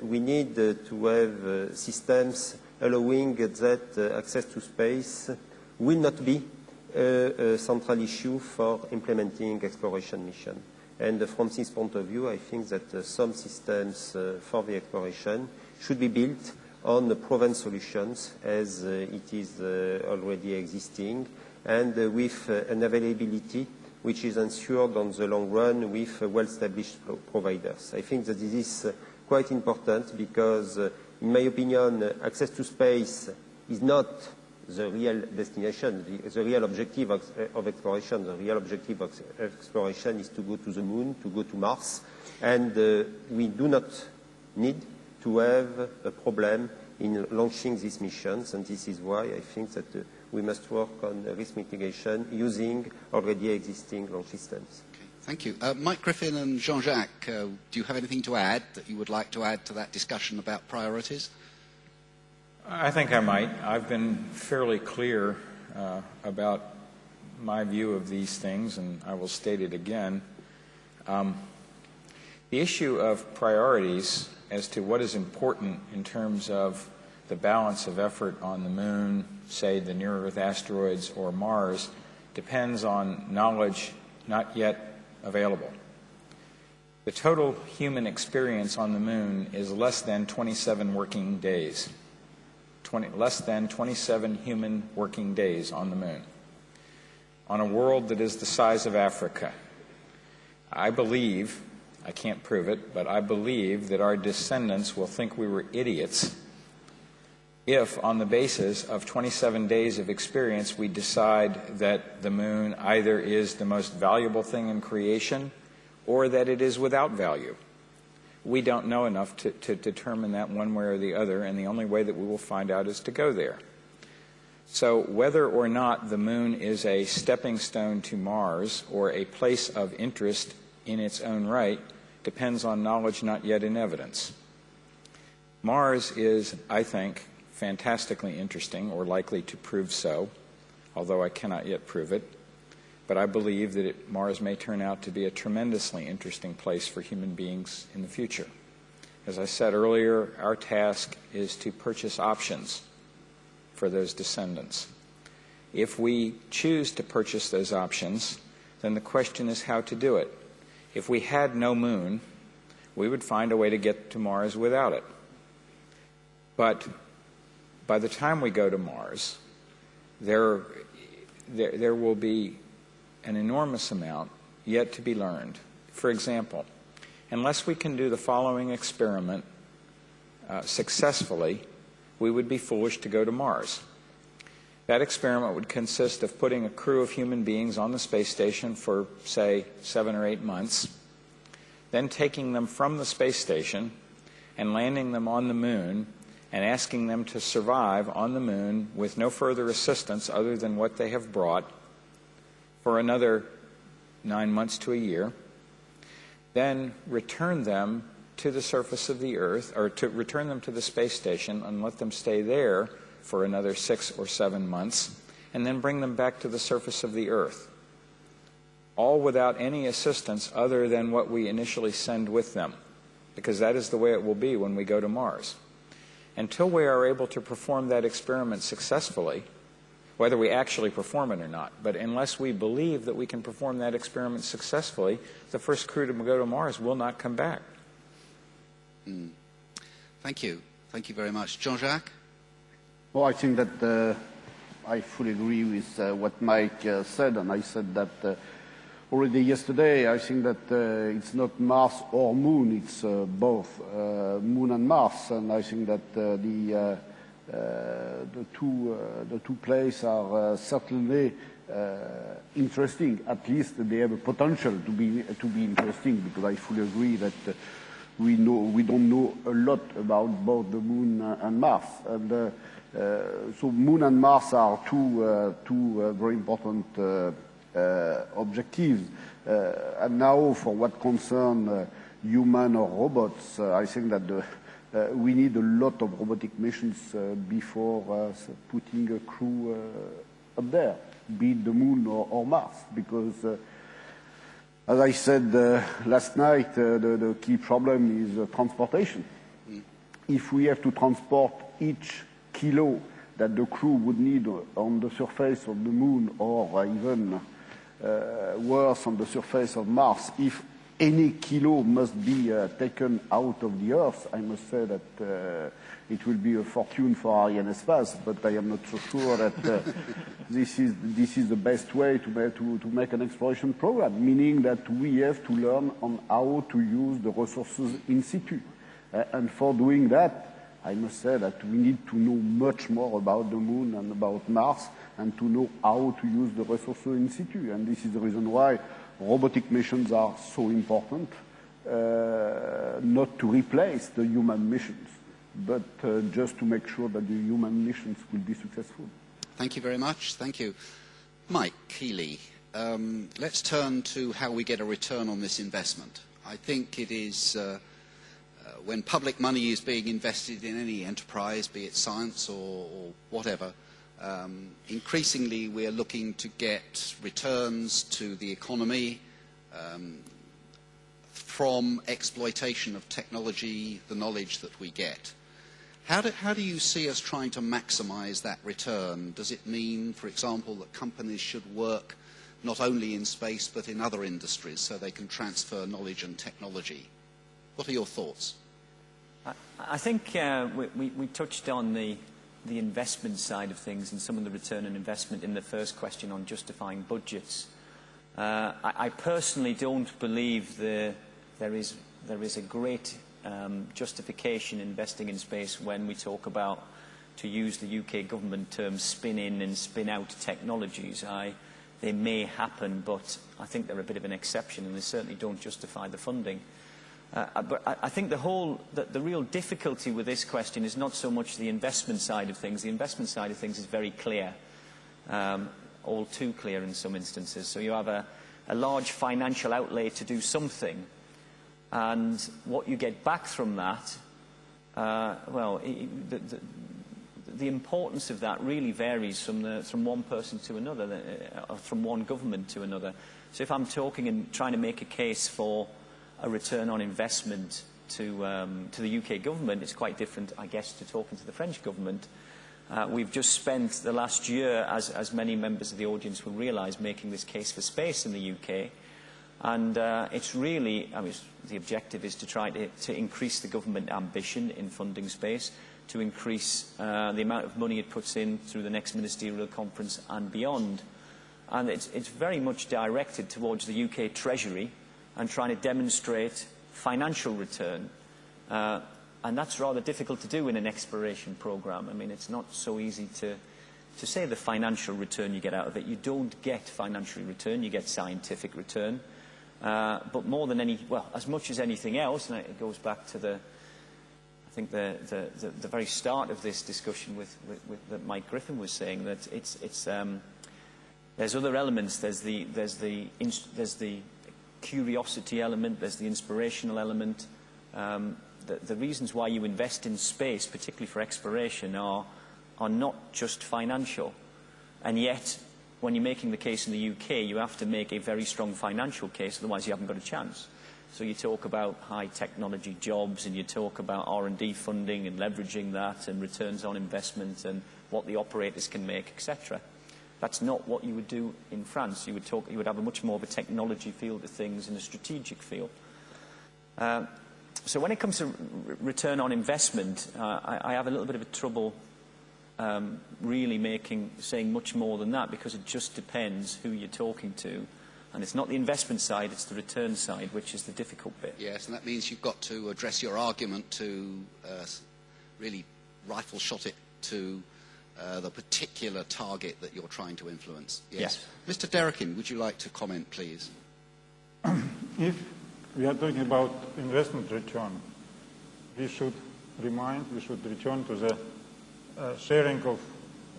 we need to have systems allowing that access to space will not be a central issue for implementing exploration mission. And from this point of view, I think that some systems for the exploration should be built on the proven solutions as it is already existing, and with an availability which is ensured on the long run with well-established providers. I think that this is quite important because, in my opinion, access to space is not the real destination, the real objective of exploration. The real objective of exploration is to go to the moon, to go to Mars, and we do not need to have a problem in launching these missions, and this is why I think that we must work on risk mitigation using already existing launch systems. Okay, thank you. Mike Griffin and Jean-Jacques, do you have anything to add that you would like to add to that discussion about priorities? I think I might. I've been fairly clear about my view of these things, and I will state it again. The issue of priorities as to what is important in terms of the balance of effort on the moon, say the near-Earth asteroids or Mars, depends on knowledge not yet available. The total human experience on the moon is less than 27 working days. Less than 27 human working days on the moon. On a world that is the size of Africa. I believe, I can't prove it, but I believe that our descendants will think we were idiots if, on the basis of 27 days of experience, we decide that the moon either is the most valuable thing in creation or that it is without value. We don't know enough to determine that one way or the other, and the only way that we will find out is to go there. So whether or not the moon is a stepping stone to Mars or a place of interest in its own right depends on knowledge not yet in evidence. Mars is, I think, fantastically interesting, or likely to prove so, although I cannot yet prove it. But I believe that Mars may turn out to be a tremendously interesting place for human beings in the future. As I said earlier, our task is to purchase options for those descendants. If we choose to purchase those options, then the question is how to do it. If we had no moon, we would find a way to get to Mars without it. But by the time we go to Mars, there will be an enormous amount yet to be learned. For example, unless we can do the following experiment successfully, we would be foolish to go to Mars. That experiment would consist of putting a crew of human beings on the space station for, say, 7 or 8 months, then taking them from the space station and landing them on the moon and asking them to survive on the moon with no further assistance other than what they have brought for another 9 months to a year, then return them to the surface of the Earth, or to return them to the space station and let them stay there for another 6 or 7 months, and then bring them back to the surface of the Earth, all without any assistance other than what we initially send with them, because that is the way it will be when we go to Mars. Until we are able to perform that experiment successfully, whether we actually perform it or not, but unless we believe that we can perform that experiment successfully, the first crew to go to Mars will not come back. Thank you. Thank you very much. Jean-Jacques? Well, I think that I fully agree with what Mike said, and I said that already yesterday. I think that it's not Mars or Moon, it's both Moon and Mars, and I think that the two places are certainly interesting. At least they have a potential to be interesting, because I fully agree that we don't know a lot about both the Moon and Mars, and so Moon and Mars are two very important objectives. And now, for what concerns human or robots, I think that we need a lot of robotic missions before putting a crew up there, be it the Moon or Mars, because as I said last night, the key problem is transportation. If we have to transport each kilo that the crew would need on the surface of the Moon, or even worse, on the surface of Mars, if any kilo must be taken out of the Earth, I must say that it will be a fortune for Arianespace, but I am not so sure that this is the best way to make an exploration program, meaning that we have to learn on how to use the resources in situ. And for doing that, I must say that we need to know much more about the Moon and about Mars, and to know how to use the resources in situ. And this is the reason why robotic missions are so important, not to replace the human missions, but just to make sure that the human missions will be successful. Thank you very much. Thank you. Mike Keeley, let's turn to how we get a return on this investment. I think it is when public money is being invested in any enterprise, be it science or whatever, increasingly we are looking to get returns to the economy from exploitation of technology, the knowledge that we get. How do you see us trying to maximize that return? Does it mean, for example, that companies should work not only in space but in other industries so they can transfer knowledge and technology? What are your thoughts? I think we touched on the investment side of things and some of the return on investment in the first question on justifying budgets. I personally don't believe there is a great justification investing in space when we talk about, to use the UK government term, spin in and spin out technologies. They may happen, but I think they're a bit of an exception, and they certainly don't justify the funding. But I think the real difficulty with this question is not so much the investment side of things. The investment side of things is very clear, all too clear in some instances. So you have a large financial outlay to do something, and what you get back from that, the importance of that really varies from one person to another, or from one government to another. So if I'm talking and trying to make a case for a return on investment to the UK government, it's quite different, I guess, to talking to the French government. We've just spent the last year, as many members of the audience will realise, making this case for space in the UK. And it's really, the objective is to try to increase the government ambition in funding space, to increase the amount of money it puts in through the next ministerial conference and beyond. And it's very much directed towards the UK Treasury and trying to demonstrate financial return. And that's rather difficult to do in an exploration programme. I mean, it's not so easy to say the financial return you get out of it. You don't get financial return, you get scientific return. But more than as much as anything else, and it goes back to the very start of this discussion that Mike Griffin was saying, that there's other elements. There's the curiosity element, there's the inspirational element. The reasons why you invest in space, particularly for exploration, are not just financial. And yet, when you're making the case in the UK, you have to make a very strong financial case, otherwise you haven't got a chance. So you talk about high technology jobs, and you talk about R&D funding and leveraging that, and returns on investment, and what the operators can make, etc. That's not what you would do in France. You would have a much more of a technology feel to things and a strategic feel. So when it comes to return on investment, I have a little bit of a trouble really saying much more than that, because it just depends who you're talking to. And it's not the investment side, it's the return side, which is the difficult bit. Yes, and that means you've got to address your argument to really rifle shot it to the particular target that you're trying to influence. Yes. Mr. Derekin, would you like to comment, please? If we are talking about investment return, we should return to the sharing of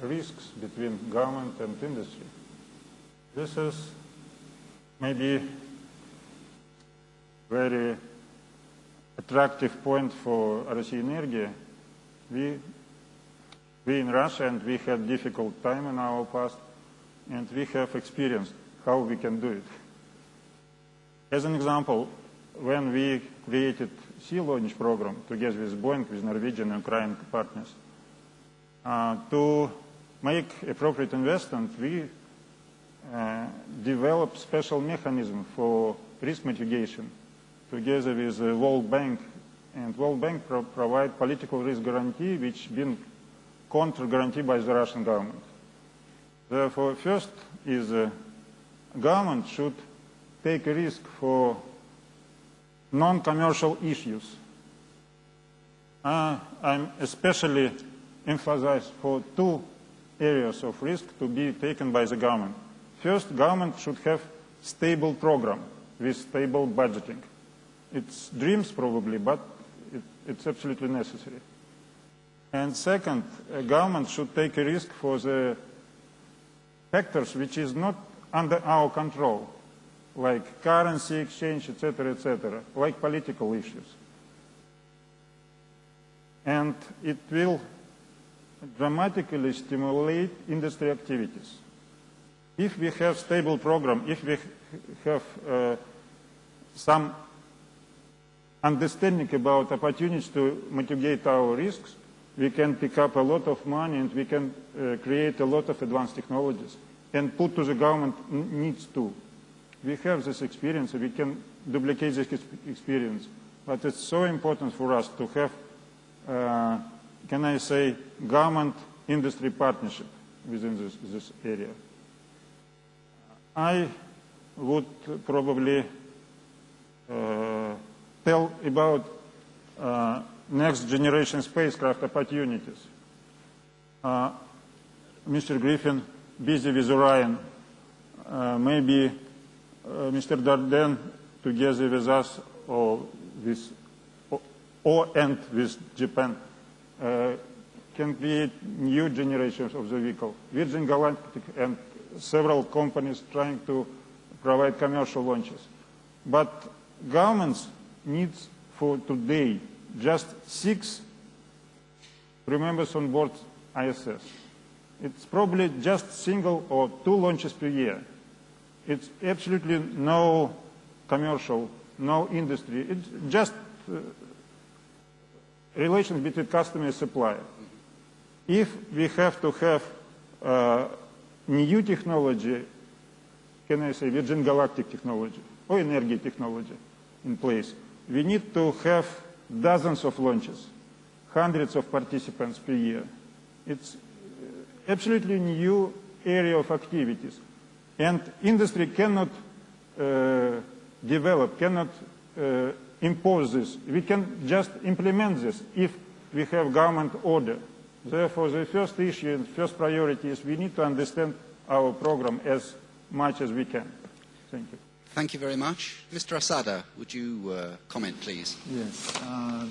risks between government and industry. This is maybe very attractive point for Rosenergy. We in Russia, and we had difficult time in our past, and we have experienced how we can do it. As an example, when we created Sea Launch program together with Boeing, with Norwegian and Ukrainian partners, to make appropriate investment, we developed special mechanism for risk mitigation together with the World Bank, and World Bank provide political risk guarantee, which been counter-guaranteed by the Russian government. Therefore, first is government should take a risk for non-commercial issues. I'm especially emphasize for two areas of risk to be taken by the government. First, government should have stable program with stable budgeting. It's dreams probably, but it's absolutely necessary. And second, government should take a risk for the factors which is not under our control, like currency exchange, etc., like political issues. And it will dramatically stimulate industry activities. If we have stable program, if we have some understanding about opportunities to mitigate our risks, we can pick up a lot of money and we can create a lot of advanced technologies and put to the government needs to. We have this experience, we can duplicate this experience, but it's so important for us to have, can I say, government-industry partnership within this area. I would probably tell about next generation spacecraft opportunities. Mr. Griffin, busy with Orion. Maybe Mr. Darden, together with us, or with Japan, can create new generations of the vehicle. Virgin Galactic and several companies trying to provide commercial launches. But governments needs for today just 6 crew members on board ISS. It's probably just single or 2 launches per year. It's absolutely no commercial, no industry. It's just relations between customer and supplier. If we have to have new technology, can I say Virgin Galactic technology or energy technology in place, we need to have dozens of launches, hundreds of participants per year. It's absolutely new area of activities. And industry cannot develop, cannot impose this. We can just implement this if we have government order. Therefore, the first issue and first priority is we need to understand our program as much as we can. Thank you. Thank you very much. Mr. Asada, would you comment, please? Yes.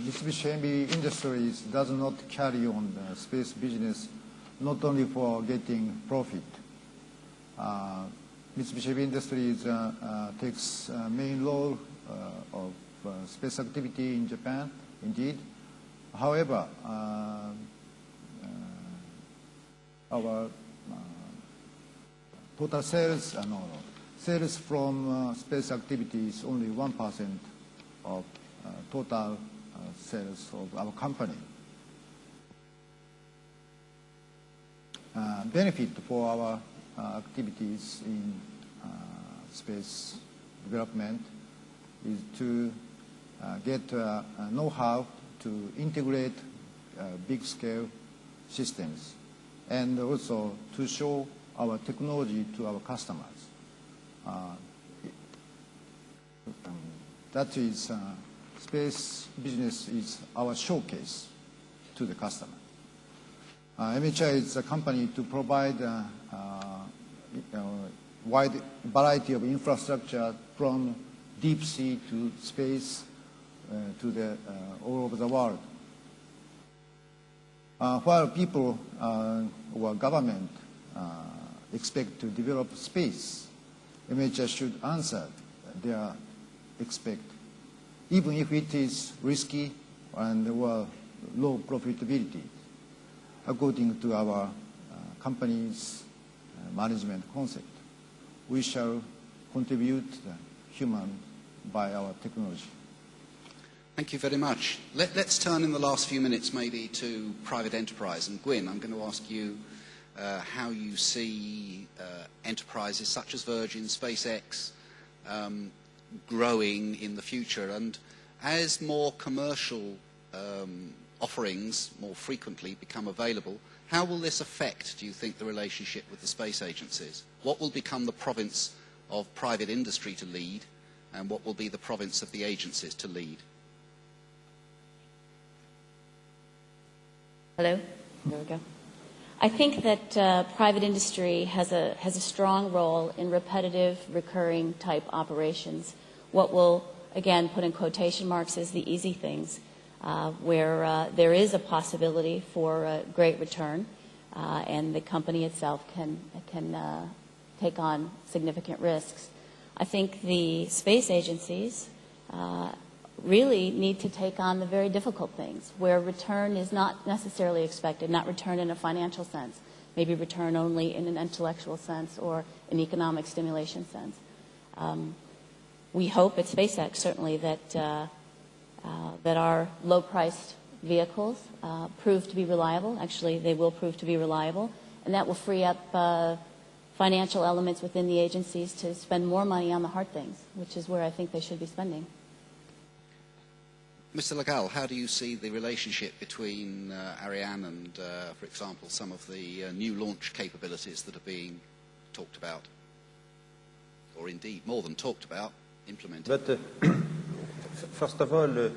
Mitsubishi Heavy Industries does not carry on the space business not only for getting profit. Mitsubishi Heavy Industries takes main role of space activity in Japan, indeed. However, our total sales, sales from space activity is only 1% of total sales of our company. Benefit for our activities in space development is to get know-how to integrate big-scale systems and also to show our technology to our customers. That is, space business is our showcase to the customer. MHI is a company to provide wide variety of infrastructure from deep sea to space to the all over the world. While people or government expect to develop space, MHI should answer their expect, even if it is risky and low profitability, according to our company's management concept. We shall contribute the human by our technology. Thank you very much. Let's turn in the last few minutes maybe to private enterprise. And Gwyn, I'm going to ask you how you see enterprises such as Virgin, SpaceX, growing in the future, and as more commercial offerings more frequently become available, how will this affect, do you think, the relationship with the space agencies? What will become the province of private industry to lead, and what will be the province of the agencies to lead? Hello? There we go. I think that private industry has a strong role in repetitive, recurring type operations. What will, again, put in quotation marks, is the easy things, where there is a possibility for a great return, and the company itself can take on significant risks. I think the space agencies really need to take on the very difficult things, where return is not necessarily expected, not return in a financial sense, maybe return only in an intellectual sense or an economic stimulation sense. We hope at SpaceX, certainly, that our low-priced vehicles prove to be reliable. Actually, they will prove to be reliable, and that will free up financial elements within the agencies to spend more money on the hard things, which is where I think they should be spending. Mr. Legal, how do you see the relationship between Ariane and, for example, some of the new launch capabilities that are being talked about, or indeed more than talked about, implemented? But first of all,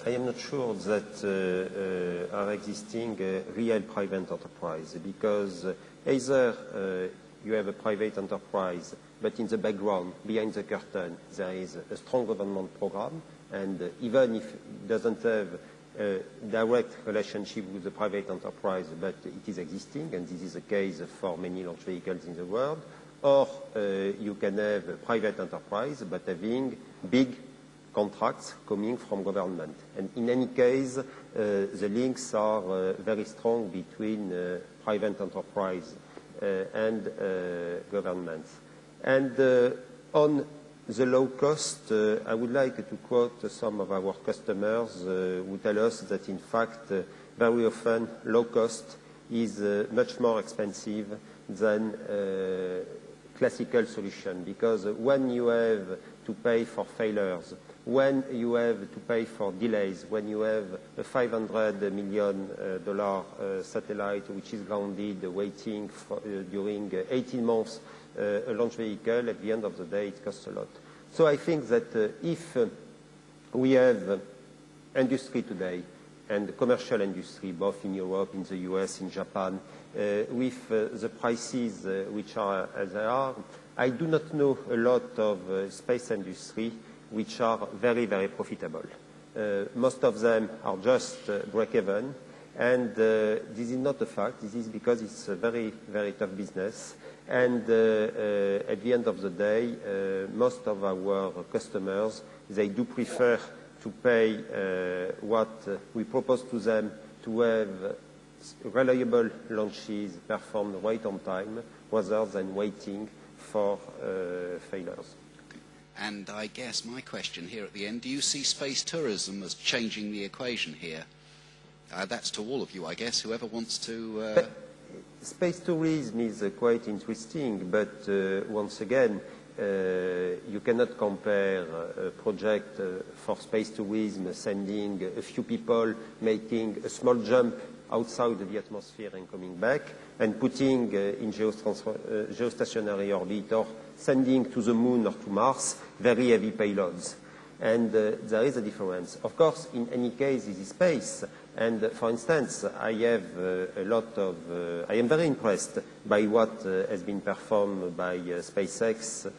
I am not sure that are existing real private enterprise, because either you have a private enterprise, but in the background, behind the curtain, there is a strong government program, and even if it doesn't have a direct relationship with the private enterprise, but it is existing, and this is the case for many launch vehicles in the world, or you can have a private enterprise, but having big contracts coming from government. And in any case, the links are very strong between private enterprise and governments. And on the low cost, I would like to quote some of our customers who tell us that, in fact, very often low cost is much more expensive than classical solution, because when you have to pay for failures, when you have to pay for delays, when you have a $500 million satellite which is grounded waiting for, during 18 months, a launch vehicle, at the end of the day, it costs a lot. So I think that if we have industry today, and commercial industry, both in Europe, in the US, in Japan, with the prices which are as they are, I do not know a lot of space industry which are very, very profitable. Most of them are just break-even, and this is not a fact. This is because it's a very, very tough business. And at the end of the day, most of our customers, they do prefer to pay what we propose to them, to have reliable launches performed right on time, rather than waiting for failures. And I guess my question here at the end, do you see space tourism as changing the equation here? That's to all of you, I guess, whoever wants to... Space tourism is quite interesting, but once again, you cannot compare a project for space tourism, sending a few people, making a small jump outside the atmosphere and coming back, and putting in geostationary orbit, or sending to the moon or to Mars very heavy payloads. And there is a difference. Of course, in any case, this is space. And for instance, I have a lot of, I am very impressed by what has been performed by SpaceX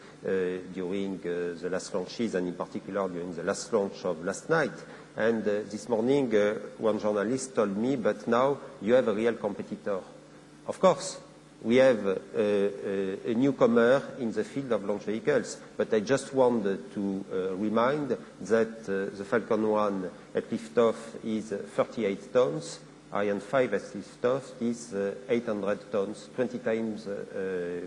during the last launches, and in particular during the last launch of last night. And this morning, one journalist told me, but now you have a real competitor. Of course, we have a newcomer in the field of launch vehicles, but I just wanted to remind that the Falcon 1 at liftoff is 38 tons, Ariane 5 at liftoff is 800 tons, 20 times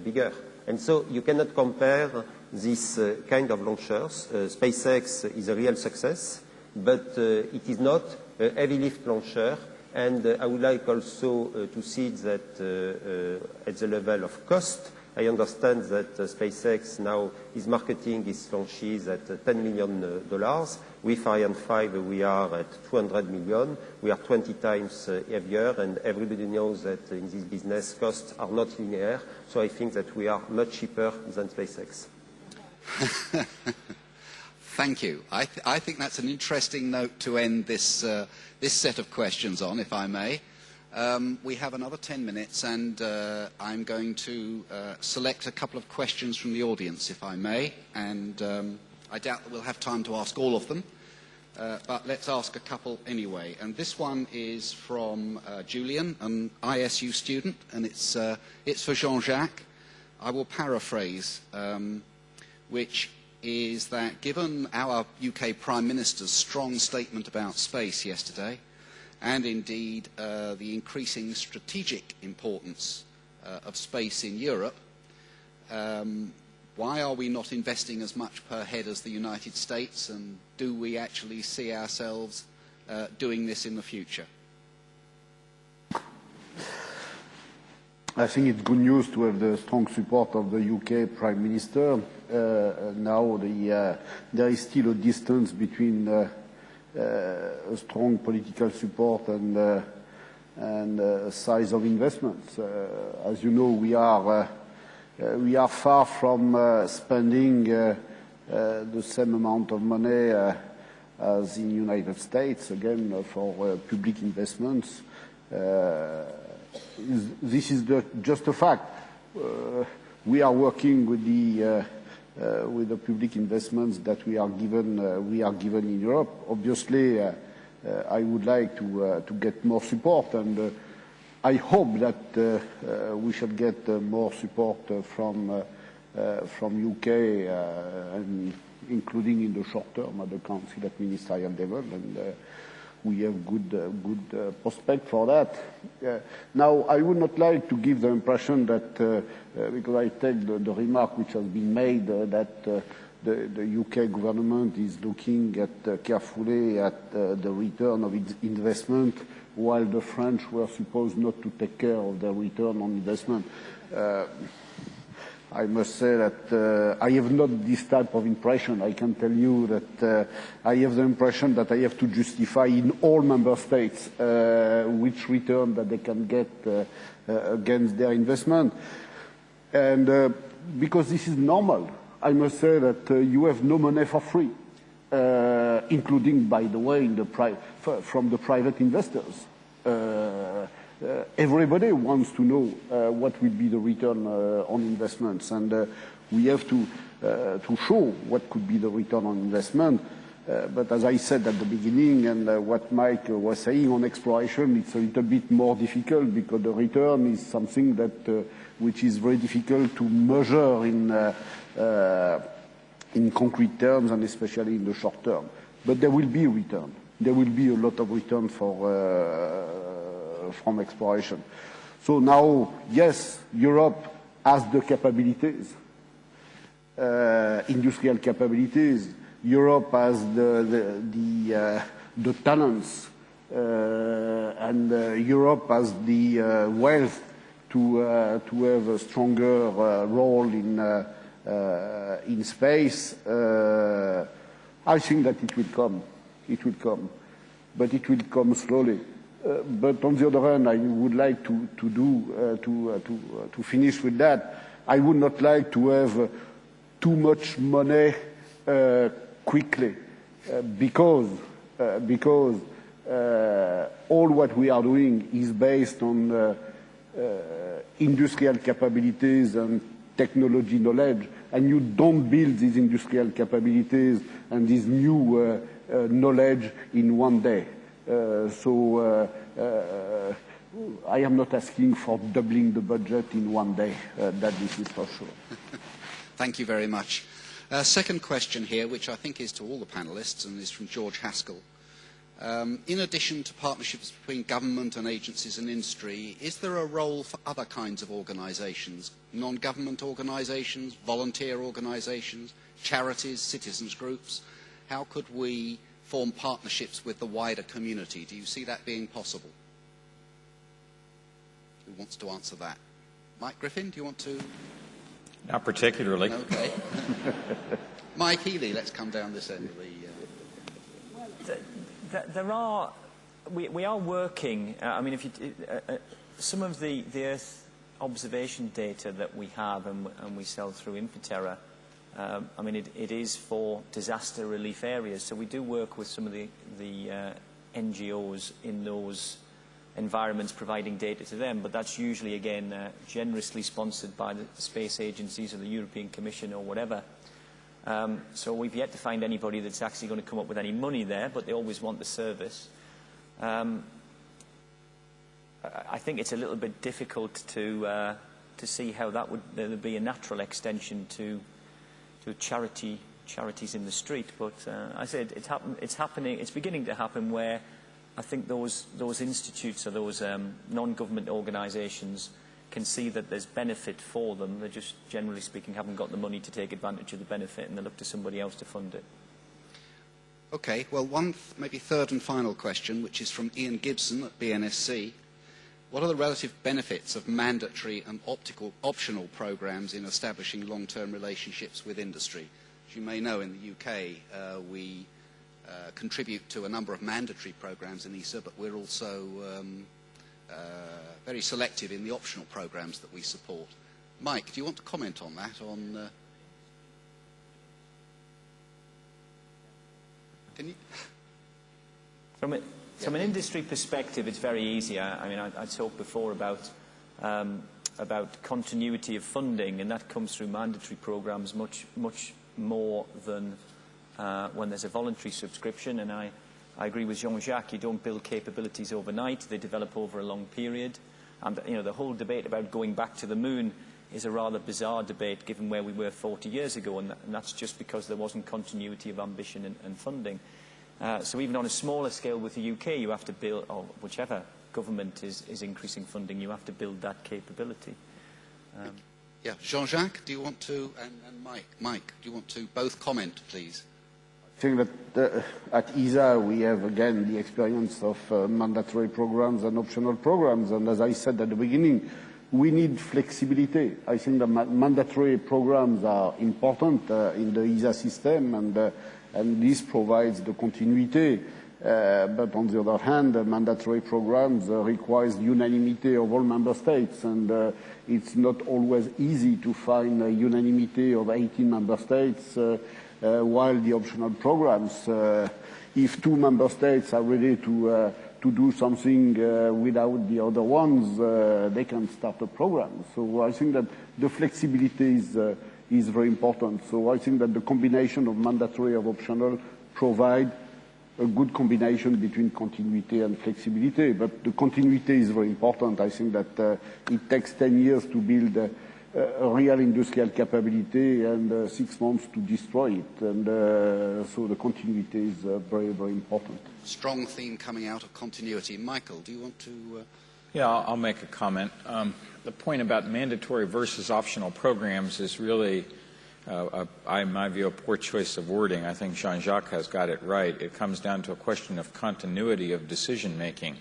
bigger. And so you cannot compare this kind of launchers. SpaceX is a real success, but it is not a heavy lift launcher. And I would like also to see that at the level of cost, I understand that SpaceX now is marketing its launches at $10 million. With Ariane 5, we are at $200 million. We are 20 times heavier, and everybody knows that in this business, costs are not linear. So I think that we are much cheaper than SpaceX. Thank you. I think that's an interesting note to end this, this set of questions on, if I may. We have another 10 minutes, and I'm going to select a couple of questions from the audience, if I may. And I doubt that we'll have time to ask all of them, but let's ask a couple anyway. And this one is from Julian, an ISU student, and it's for Jean-Jacques. I will paraphrase, which is that given our UK Prime Minister's strong statement about space yesterday, and indeed the increasing strategic importance of space in Europe, why are we not investing as much per head as the United States, and do we actually see ourselves doing this in the future? I think it's good news to have the strong support of the UK Prime Minister. Now there is still a distance between a strong political support and size of investments. As you know, we are far from spending the same amount of money as in the United States, again, for public investments. This is just a fact. We are working with the public investments that we are given in Europe. Obviously, I would like to get more support, and I hope that we shall get more support from UK, and including in the short term at the Council at ministerial level, and we have good prospect for that. Now, I would not like to give the impression that, because I take the remark which has been made, that the UK government is looking at carefully at the return of its investment, while the French were supposed not to take care of their return on investment. I must say that I have not this type of impression. I can tell you that I have the impression that I have to justify in all member states which return that they can get against their investment. And because this is normal, I must say that you have no money for free, including, by the way, from the private investors. Everybody wants to know what will be the return on investments, and we have to show what could be the return on investment. But as I said at the beginning, and what Mike was saying on exploration, it's a little bit more difficult because the return is something that which is very difficult to measure in concrete terms, and especially in the short term. But there will be a return. There will be a lot of return from exploration. So now, yes, Europe has the capabilities, industrial capabilities. Europe has the talents, and Europe has the wealth to have a stronger role in space. I think that it will come. It will come, but it will come slowly. But on the other hand, I would like to finish with that. I would not like to have too much money quickly, because all what we are doing is based on industrial capabilities and technology knowledge, and you don't build these industrial capabilities and this new knowledge in one day. So I am not asking for doubling the budget in one day, that this is for sure. Thank you very much. Second question here, which I think is to all the panellists, and is from George Haskell. In addition to partnerships between government and agencies and industry, is there a role for other kinds of organisations, non-government organisations, volunteer organisations, charities, citizens groups? How could we form partnerships with the wider community? Do you see that being possible? Who wants to answer that? Mike Griffin, do you want to? Not particularly. Okay. Mike Healy, let's come down this end of the... There are, we are working, I mean, if you, some of the Earth observation data that we have and we sell through Infoterra, I mean, it is for disaster relief areas, so we do work with some of the NGOs in those environments providing data to them, but that's usually, again, generously sponsored by the space agencies or the European Commission or whatever. So we've yet to find anybody that's actually going to come up with any money there, but they always want the service. I think it's a little bit difficult to see how that would be a natural extension to charities in the street. But I said it's happening. It's beginning to happen where I think those institutes or those non-government organisations can see that there's benefit for them. They just, generally speaking, haven't got the money to take advantage of the benefit, and they look to somebody else to fund it. Okay, well, one maybe third and final question, which is from Ian Gibson at BNSC. What are the relative benefits of mandatory and optional programmes in establishing long-term relationships with industry? As you may know, in the UK, we contribute to a number of mandatory programmes in ESA, but we're also very selective in the optional programmes that we support. Mike, do you want to comment on that? Can you? From an industry perspective, it's very easy. I mean, I talked before about continuity of funding, and that comes through mandatory programmes much more than when there's a voluntary subscription. And I agree with Jean-Jacques. You don't build capabilities overnight; they develop over a long period. And you know, the whole debate about going back to the moon is a rather bizarre debate, given where we were 40 years ago, and that's just because there wasn't continuity of ambition and funding. So even on a smaller scale with the UK, you have to build, or whichever government is increasing funding, you have to build that capability. Yeah, Jean-Jacques, do you want to, and Mike, do you want to both comment, please? I think that at ESA we have again the experience of mandatory programs and optional programs, and as I said at the beginning, we need flexibility. I think the mandatory programs are important in the ESA system, and this provides the continuity. But on the other hand, the mandatory programs requires unanimity of all member states, and it's not always easy to find a unanimity of 18 member states, while the optional programs, if 2 member states are ready to do something without the other ones, they can start a program. So I think that the flexibility is very important. So I think that the combination of mandatory and optional provide a good combination between continuity and flexibility. But the continuity is very important. I think that it takes 10 years to build a real industrial capability and 6 months to destroy it. And so the continuity is very, very important. Strong theme coming out of continuity. Michael, do you want to... Yeah, I'll make a comment. The point about mandatory versus optional programs is really, in my view, a poor choice of wording. I think Jean-Jacques has got it right. It comes down to a question of continuity of decision-making.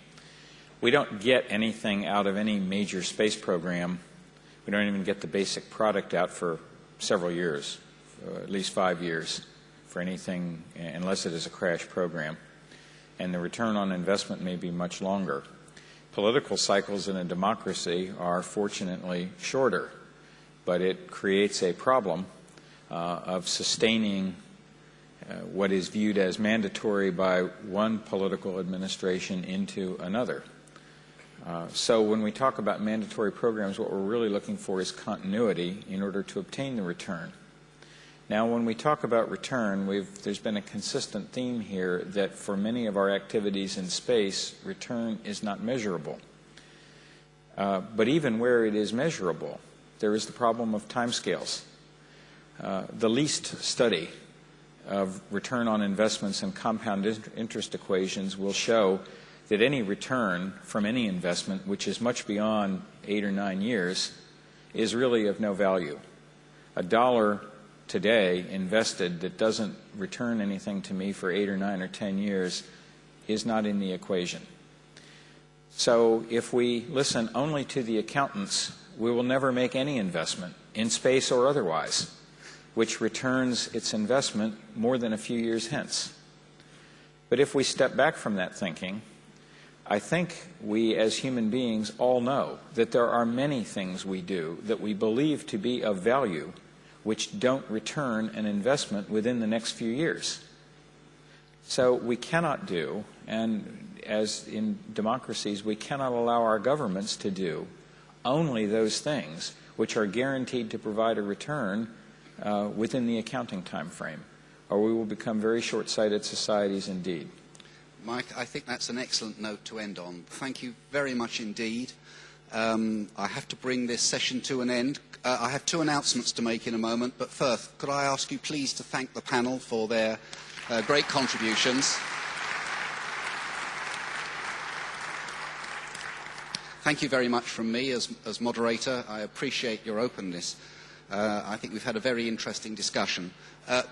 We don't get anything out of any major space program. We don't even get the basic product out for several years, at least 5 years, for anything, unless it is a crash program. And the return on investment may be much longer. Political cycles in a democracy are fortunately shorter, but it creates a problem of sustaining what is viewed as mandatory by one political administration into another. So when we talk about mandatory programs, what we're really looking for is continuity in order to obtain the return. Now, when we talk about return, there's been a consistent theme here that for many of our activities in space, return is not measurable. But even where it is measurable, there is the problem of timescales. The least study of return on investments and compound interest equations will show that any return from any investment, which is much beyond 8 or 9 years, is really of no value. $1 today invested that doesn't return anything to me for 8 or 9 or 10 years is not in the equation. So if we listen only to the accountants we will never make any investment, in space or otherwise, which returns its investment more than a few years hence. But if we step back from that thinking, I think we as human beings all know that there are many things we do that we believe to be of value which don't return an investment within the next few years. So we cannot do, and as in democracies, we cannot allow our governments to do only those things which are guaranteed to provide a return within the accounting time frame, or we will become very short-sighted societies indeed. Mike, I think that's an excellent note to end on. Thank you very much indeed. I have to bring this session to an end. I have two announcements to make in a moment, but first, could I ask you please to thank the panel for their great contributions. Thank you very much from me as moderator. I appreciate your openness. I think we've had a very interesting discussion.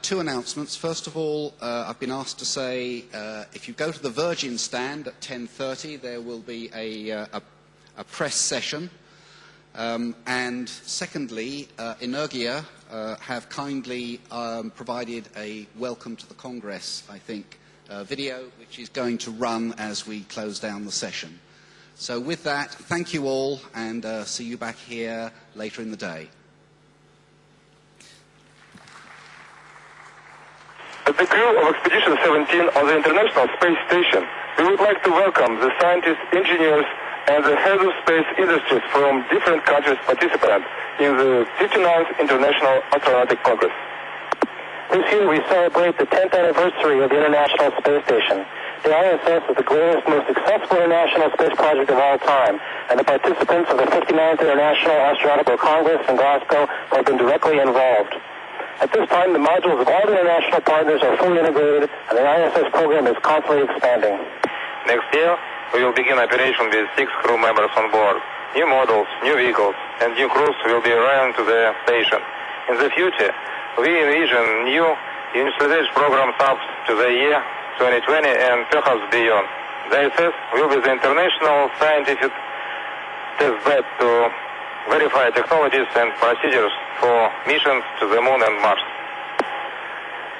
Two announcements. First of all, I've been asked to say if you go to the Virgin stand at 10:30, there will be a press session. And secondly, Energia have kindly provided a welcome to the Congress, I think, video, which is going to run as we close down the session. So with that, thank you all, and see you back here later in the day. As the crew of Expedition 17 on the International Space Station, we would like to welcome the scientists, engineers, and the heads of space industries from different countries participants in the 59th International Astronautic Congress. This year we celebrate the 10th anniversary of the International Space Station. The ISS is the greatest, most successful international space project of all time, and the participants of the 59th International Astronautical Congress in Glasgow have been directly involved. At this time, the modules of all the international partners are fully integrated, and the ISS program is constantly expanding. Next year, we will begin operation with 6 crew members on board. New models, new vehicles, and new crews will be arriving to the station. In the future, we envision new industrialization programs up to the year 2020 and perhaps beyond. The ISS will be the international scientific test bed to verify technologies and procedures for missions to the Moon and Mars.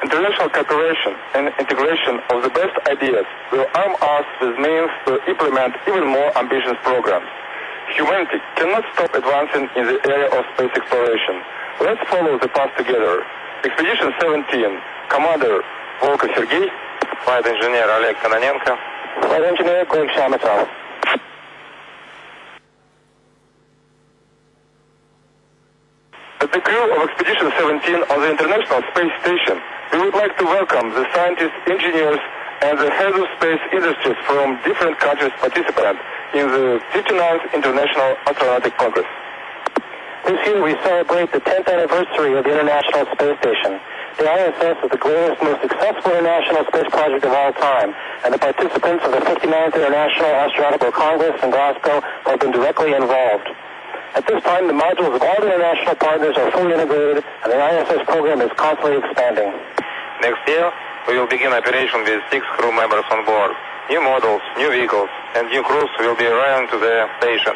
International cooperation and integration of the best ideas will arm us with means to implement even more ambitious programs. Humanity cannot stop advancing in the area of space exploration. Let's follow the path together. Expedition 17, Commander Volkov Sergei, Flight Engineer Oleg Kononenko, Flight Engineer Greg Shamatov. As the crew of Expedition 17 on the International Space Station, we would like to welcome the scientists, engineers, and the heads of space industries from different countries participants in the 59th International Astronautic Congress. This year we celebrate the 10th anniversary of the International Space Station. The ISS is the greatest, most successful international space project of all time, and the participants of the 59th International Astronautical Congress in Glasgow have been directly involved. At this time, the modules of all the international partners are fully integrated, and the ISS program is constantly expanding. Next year, we will begin operation with 6 crew members on board. New models, new vehicles, and new crews will be arriving to the station.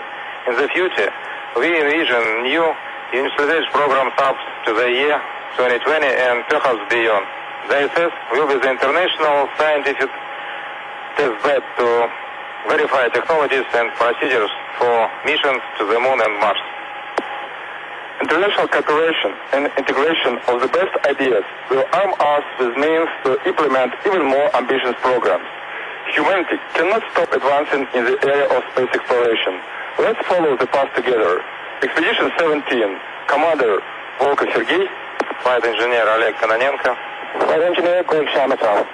In the future, we envision new industrialization programs up to the year 2020 and perhaps beyond. The ISS will be the international scientific test bed to verify technologies and procedures for missions to the Moon and Mars. International cooperation and integration of the best ideas will arm us with means to implement even more ambitious programs. Humanity cannot stop advancing in the area of space exploration. Let's follow the path together. Expedition 17, Commander Volkov Sergei, Flight Engineer Oleg Kononenko, Flight Engineer Greg Shamatov.